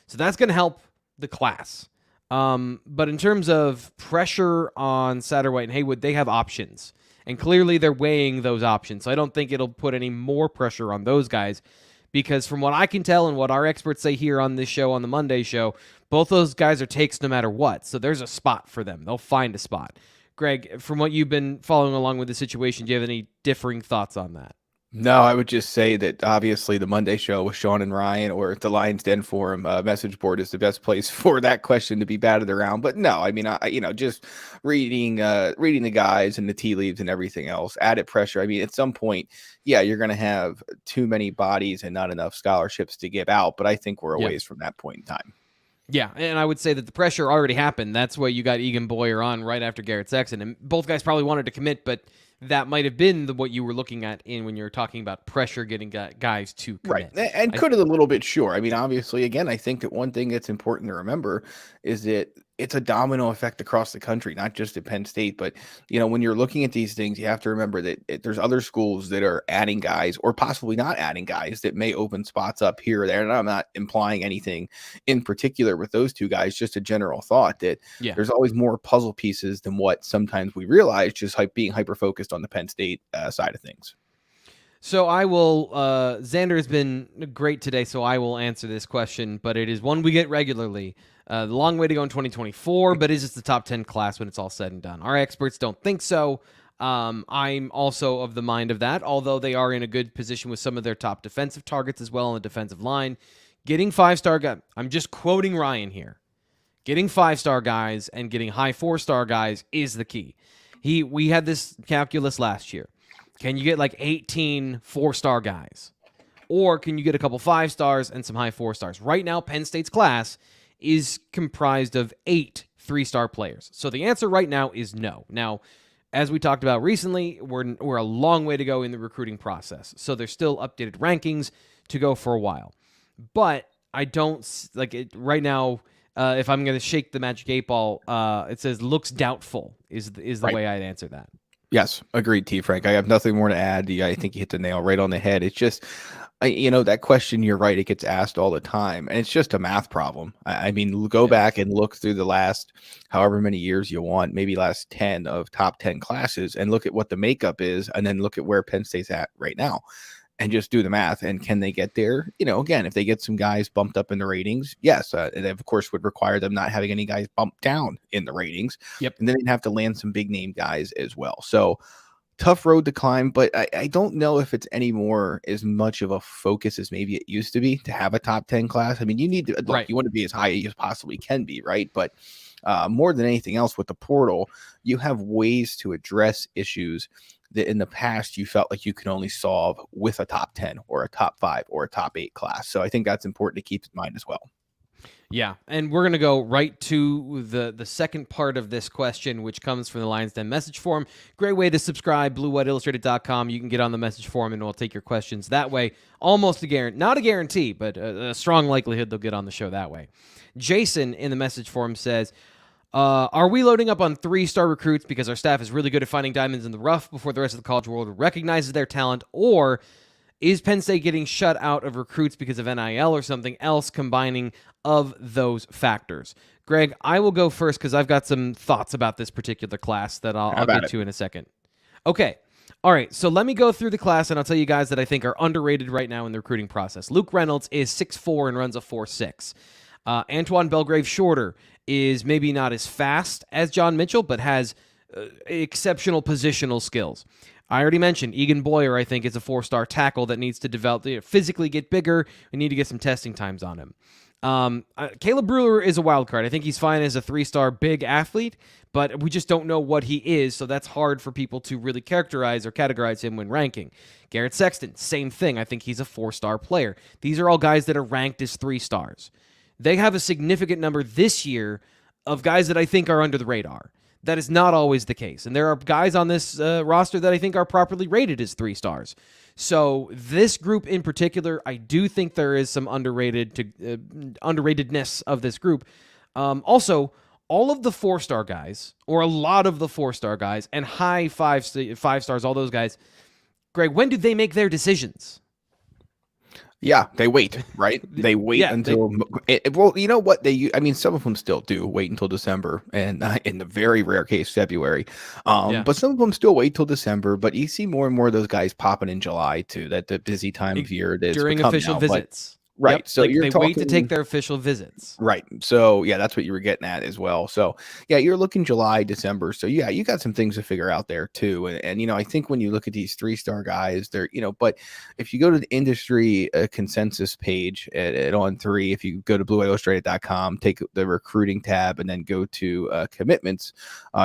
So that's going to help the class. But in terms of pressure on Satterwhite and Haywood, they have options. And clearly they're weighing those options. So I don't think it'll put any more pressure on those guys. Because from what I can tell and what our experts say here on this show, on the Monday show, both those guys are takes no matter what. So there's a spot for them. They'll find a spot. Greg, from what you've been following along with the situation, do you have any differing thoughts on that? No, I would just say that obviously the Monday show with Sean and Ryan or the Lions Den Forum message board is the best place for that question to be batted around. But no, I mean, just reading the guys and the tea leaves and everything else, added pressure. I mean, at some point, yeah, you're going to have too many bodies and not enough scholarships to give out. But I think we're a ways from that point in time. Yeah, and I would say that the pressure already happened. That's why you got Egan Boyer on right after Garrett Sexton. And both guys probably wanted to commit, but that might have been what you were looking at when you were talking about pressure getting guys to commit. Right. And could have a little bit, sure. I mean, obviously, again, I think that one thing that's important to remember is that it's a domino effect across the country, not just at Penn State. But, when you're looking at these things, you have to remember that there's other schools that are adding guys or possibly not adding guys that may open spots up here or there. And I'm not implying anything in particular with those two guys, just a general thought that there's always more puzzle pieces than what sometimes we realize, just being hyper-focused on the Penn State side of things. So I will, Xander has been great today, so I will answer this question, but it is one we get regularly. The long way to go in 2024, but is this the top 10 class when it's all said and done? Our experts don't think so. I'm also of the mind of that, although they are in a good position with some of their top defensive targets as well on the defensive line. Getting 5-star guys, I'm just quoting Ryan here. Getting 5-star guys and getting high 4-star guys is the key. We had this calculus last year. Can you get like 18 4-star guys? Or can you get a couple 5-stars and some high 4-stars? Right now, Penn State's class is comprised of 8 3-star players. So the answer right now is no. Now, as we talked about recently, we're a long way to go in the recruiting process. So there's still updated rankings to go for a while. But I don't like it right now. If I'm going to shake the magic 8 ball, it says looks doubtful is the right. way I'd answer that. Yes, agreed, T. Frank. I have nothing more to add. I think you hit the nail right on the head. It's just, that question, you're right, it gets asked all the time, and it's just a math problem. I mean, go back and look through the last however many years you want, maybe last 10 of top 10 classes, and look at what the makeup is, and then look at where Penn State's at right now. And just do the math. And can they get there? Again, if they get some guys bumped up in the ratings, yes. It of course would require them not having any guys bumped down in the ratings. Yep. And then they'd have to land some big name guys as well. So tough road to climb, but I don't know if it's any more as much of a focus as maybe it used to be to have a top 10 class. I mean, you need to, you want to be as high as you possibly can be, right? But more than anything else with the portal, you have ways to address issues that in the past you felt like you could only solve with a top 10 or a top 5 or a top 8 class. So I think that's important to keep in mind as well. Yeah, and we're going to go right to the second part of this question, which comes from the Lions Den message forum. Great way to subscribe, bluewhiteillustrated.com. You can get on the message forum, and we'll take your questions that way. Almost a guarantee, not a guarantee, but a strong likelihood they'll get on the show that way. Jason in the message forum says, are we loading up on 3-star recruits because our staff is really good at finding diamonds in the rough before the rest of the college world recognizes their talent, or is Penn State getting shut out of recruits because of NIL or something else combining of those factors? Greg, I will go first because I've got some thoughts about this particular class that I'll get to in a second. Okay. All right. So let me go through the class, and I'll tell you guys that I think are underrated right now in the recruiting process. Luke Reynolds is 6'4" and runs a 4.6. Antoine Belgrave Shorter is maybe not as fast as John Mitchell, but has exceptional positional skills. I already mentioned Egan Boyer, I think, is a 4-star tackle that needs to develop, physically get bigger. We need to get some testing times on him. Caleb Brewer is a wild card. I think he's fine as a 3-star big athlete, but we just don't know what he is, so that's hard for people to really characterize or categorize him when ranking. Garrett Sexton, same thing. I think he's a 4-star player. These are all guys that are ranked as 3 stars. They have a significant number this year of guys that I think are under the radar. That is not always the case. And there are guys on this roster that I think are properly rated as 3 stars. So this group in particular, I do think there is some underratedness of this group. Also, all of the 4-star guys, or a lot of the 4-star guys, and high 5 stars, all those guys, Greg, when do they make their decisions? Yeah, they wait, right? They wait until. Well, you know what? Some of them still do wait until December, and in the very rare case, February. But some of them still wait till December. But you see more and more of those guys popping in July too. That the busy time of year it is during official visits. Right. Yep. So they wait to take their official visits. Right. So yeah, that's what you were getting at as well. So yeah, you're looking July, December. So yeah, you got some things to figure out there too. And I think when you look at these 3-star guys, they're, but if you go to the industry consensus page at On3, if you go to blueillustrated.com, take the recruiting tab and then go to commitments,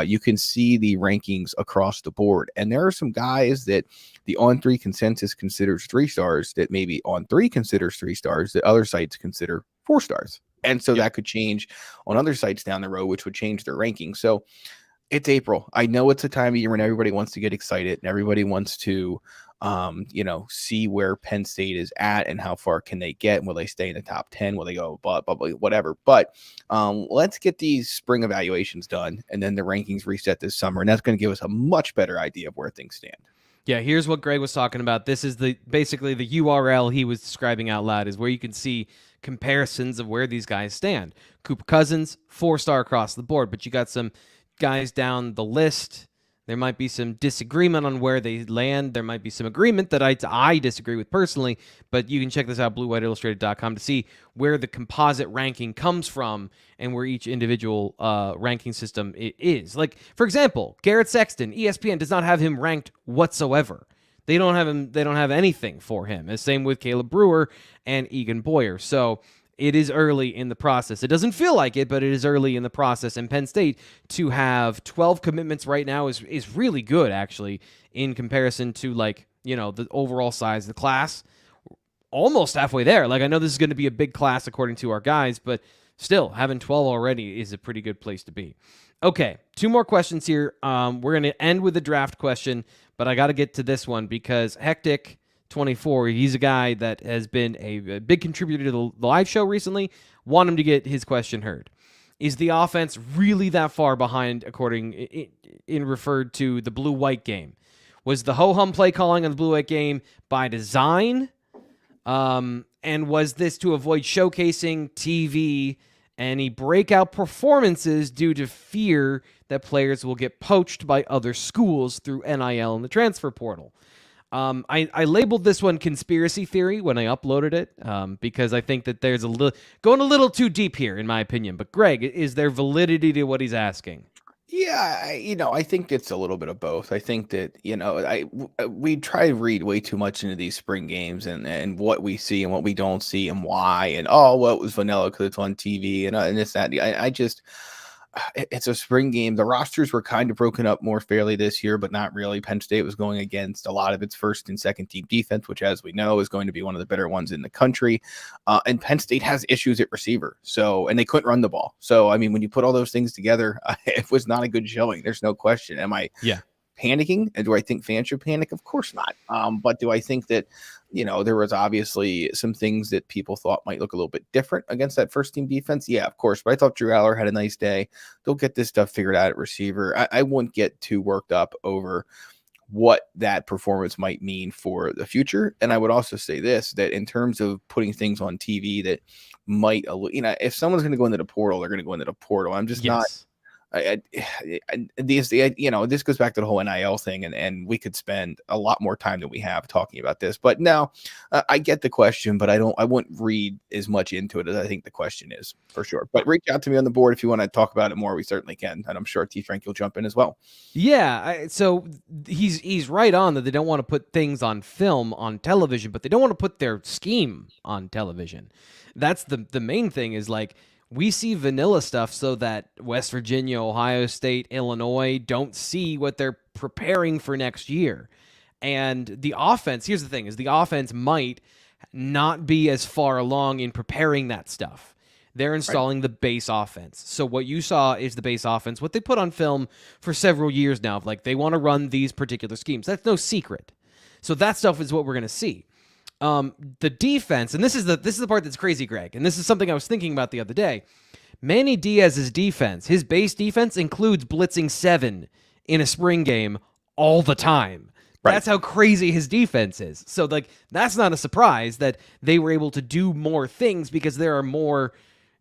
you can see the rankings across the board. And there are some guys that the On3 consensus considers 3 stars that maybe On3 considers 3 stars that other sites consider 4 stars. And so that could change on other sites down the road, which would change their ranking. So it's April. I know it's a time of year when everybody wants to get excited and everybody wants to, see where Penn State is at and how far can they get. Will they stay in the top 10? Will they go whatever? But let's get these spring evaluations done and then the rankings reset this summer. And that's going to give us a much better idea of where things stand. Yeah, here's what Greg was talking about. This is basically the URL he was describing out loud, is where you can see comparisons of where these guys stand. Cooper Cousins, 4-star across the board, but you got some guys down the list. There might be some disagreement on where they land. There might be some agreement that I disagree with personally, but you can check this out, bluewhiteillustrated.com, to see where the composite ranking comes from and where each individual ranking system is. Like, for example, Garrett Sexton, ESPN does not have him ranked whatsoever. They don't have him. They don't have anything for him. The same with Caleb Brewer and Egan Boyer. So it is early in the process. It doesn't feel like it, but it is early in the process. And Penn State to have 12 commitments right now is really good, actually, in comparison to, the overall size of the class. Almost halfway there. I know this is going to be a big class according to our guys, but still, having 12 already is a pretty good place to be. Okay, 2 more questions here. We're going to end with a draft question, but I got to get to this one because Hectic 24, he's a guy that has been a big contributor to the live show recently. Want him to get his question heard. Is the offense really that far behind, in referred to the blue-white game? Was the ho-hum play calling on the blue-white game by design? And was this to avoid showcasing TV any breakout performances due to fear that players will get poached by other schools through NIL and the transfer portal? I labeled this one conspiracy theory when I uploaded it because I think that there's going a little too deep here, in my opinion. But Greg, is there validity to what he's asking? Yeah, I think it's a little bit of both. I think that, we try to read way too much into these spring games and what we see and what we don't see and why. And, it was vanilla because it's on TV and this, that. It's a spring game. The rosters were kind of broken up more fairly this year, but not really. Penn State was going against a lot of its first and second team defense, which, as we know, is going to be one of the better ones in the country. And Penn State has issues at receiver. And they couldn't run the ball. So, when you put all those things together, it was not a good showing. There's no question. Am I panicking? And do I think fans should panic? Of course not. But do I think that, there was obviously some things that people thought might look a little bit different against that first team defense? Yeah, of course. But I thought Ji'Ayir had a nice day. They'll get this stuff figured out at receiver. I wouldn't get too worked up over what that performance might mean for the future. And I would also say this, that in terms of putting things on TV that might, if someone's going to go into the portal, they're going to go into the portal. I'm just not This goes back to the whole NIL thing, and we could spend a lot more time than we have talking about this. But no, I get the question, but I wouldn't read as much into it as I think the question is, for sure. But reach out to me on the board if you want to talk about it more. We certainly can, and I'm sure T. Frank will jump in as well. Yeah, so he's right on that they don't want to put things on film on television, but they don't want to put their scheme on television. That's the main thing is like we see vanilla stuff so that West Virginia, Ohio State, Illinois don't see what they're preparing for next year. And the offense, here's the thing, is the offense might not be as far along in preparing that stuff. They're installing the base offense. So what you saw is the base offense, what they put on film for several years now, like they want to run these particular schemes. That's no secret. So that stuff is what we're going to see. The defense, and this is the part that's crazy, Greg, and this is something I was thinking about the other day. Manny Diaz's defense, his base defense includes blitzing 7 in a spring game all the time. Right. That's how crazy his defense is. So like that's not a surprise that they were able to do more things because there's more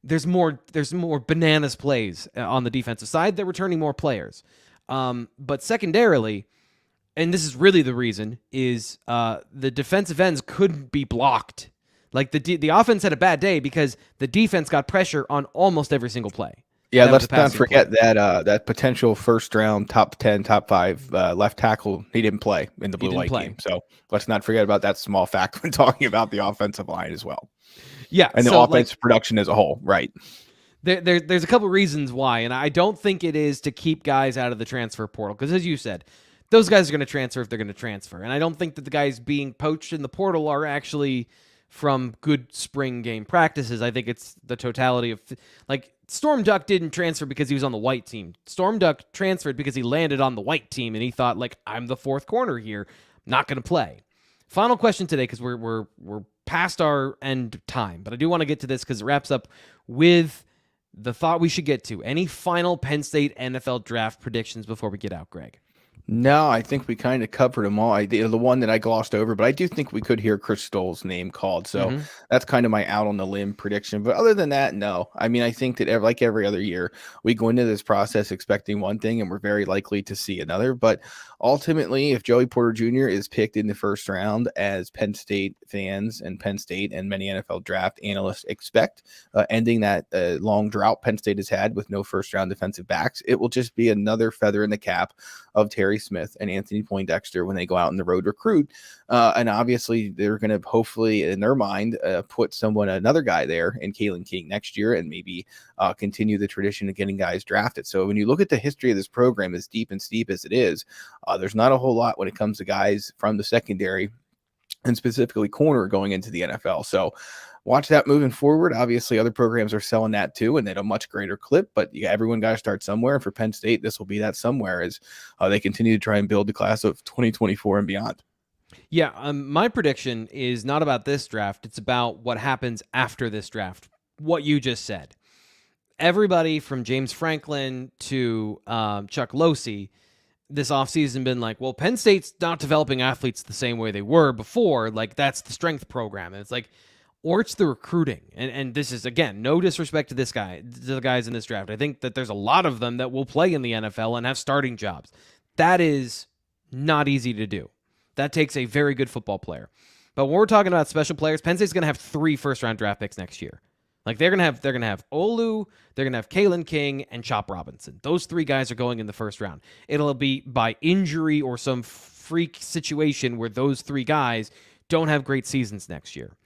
bananas plays on the defensive side. They're returning more players. But secondarily, and this is really the reason, is the defensive ends couldn't be blocked. Like the offense had a bad day because the defense got pressure on almost every single play. Yeah, let's not forget that potential first round top 10, top 5 left tackle, he didn't play in the blue white game. So let's not forget about that small fact when talking about the offensive line as well. Yeah, and the offensive production as a whole, right? There's a couple reasons why, and I don't think it is to keep guys out of the transfer portal because, as you said, those guys are going to transfer if they're going to transfer, and I don't think that the guys being poached in the portal are actually from good spring game practices. I think it's the totality of like Storm Duck didn't transfer because he was on the white team. Storm Duck transferred because he landed on the white team and he thought like I'm the fourth corner here, not going to play. Final question today because we're past our end time, but I do want to get to this because it wraps up with the thought we should get to. Any final Penn State NFL draft predictions before we get out, Greg? No, I think we kind of covered them all. The one that I glossed over, but I do think we could hear Chris Stoll's name called. So that's kind of my out on the limb prediction. But other than that, no. I mean, I think that like every other year, we go into this process expecting one thing, and we're very likely to see another. But ultimately, if Joey Porter Jr. is picked in the first round, as Penn State fans and Penn State and many NFL draft analysts expect, ending that long drought Penn State has had with no first-round defensive backs, it will just be another feather in the cap of Terry Smith and Anthony Poindexter when they go out on the road recruit. And obviously, they're going to hopefully, in their mind, put another guy there in Kalen King next year and maybe continue the tradition of getting guys drafted. So when you look at the history of this program, as deep and steep as it is, there's not a whole lot when it comes to guys from the secondary and specifically corner going into the NFL. So watch that moving forward. Obviously, other programs are selling that too, and at a much greater clip. But everyone got to start somewhere. And for Penn State, this will be that somewhere as they continue to try and build the class of 2024 and beyond. Yeah, my prediction is not about this draft. It's about what happens after this draft. What you just said. Everybody from James Franklin to Chuck Losey this offseason been like, well, Penn State's not developing athletes the same way they were before. Like, that's the strength program. And it's like, or it's the recruiting. And this is, again, no disrespect to the guys in this draft. I think that there's a lot of them that will play in the NFL and have starting jobs. That is not easy to do. That takes a very good football player. But when we're talking about special players, Penn State's going to have 3 first-round draft picks next year. Like they're gonna have Olu, they're gonna have Kalen King and Chop Robinson. Those 3 guys are going in the first round. It'll be by injury or some freak situation where those 3 guys don't have great seasons next year.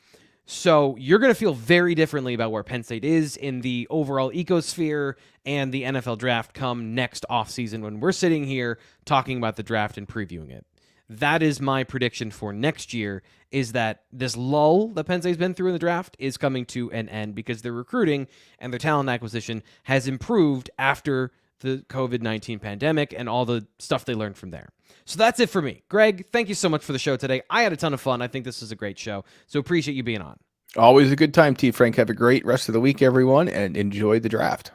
So you're gonna feel very differently about where Penn State is in the overall ecosphere and the NFL draft come next offseason when we're sitting here talking about the draft and previewing it. That is my prediction for next year, is that this lull that Penn State's been through in the draft is coming to an end because their recruiting and their talent acquisition has improved after the COVID-19 pandemic and all the stuff they learned from there. So that's it for me. Greg, thank you so much for the show today. I had a ton of fun. I think this was a great show, so appreciate you being on. Always a good time, T. Frank. Have a great rest of the week, everyone, and enjoy the draft.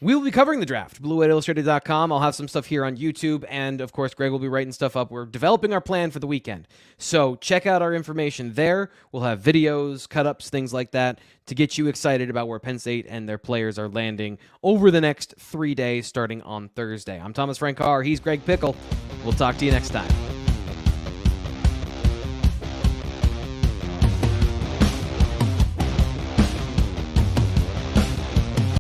We will be covering the draft. BlueWhiteIllustrated.com. I'll have some stuff here on YouTube. And, of course, Greg will be writing stuff up. We're developing our plan for the weekend. So check out our information there. We'll have videos, cut-ups, things like that to get you excited about where Penn State and their players are landing over the next 3 days starting on Thursday. I'm Thomas Frank Carr. He's Greg Pickel. We'll talk to you next time.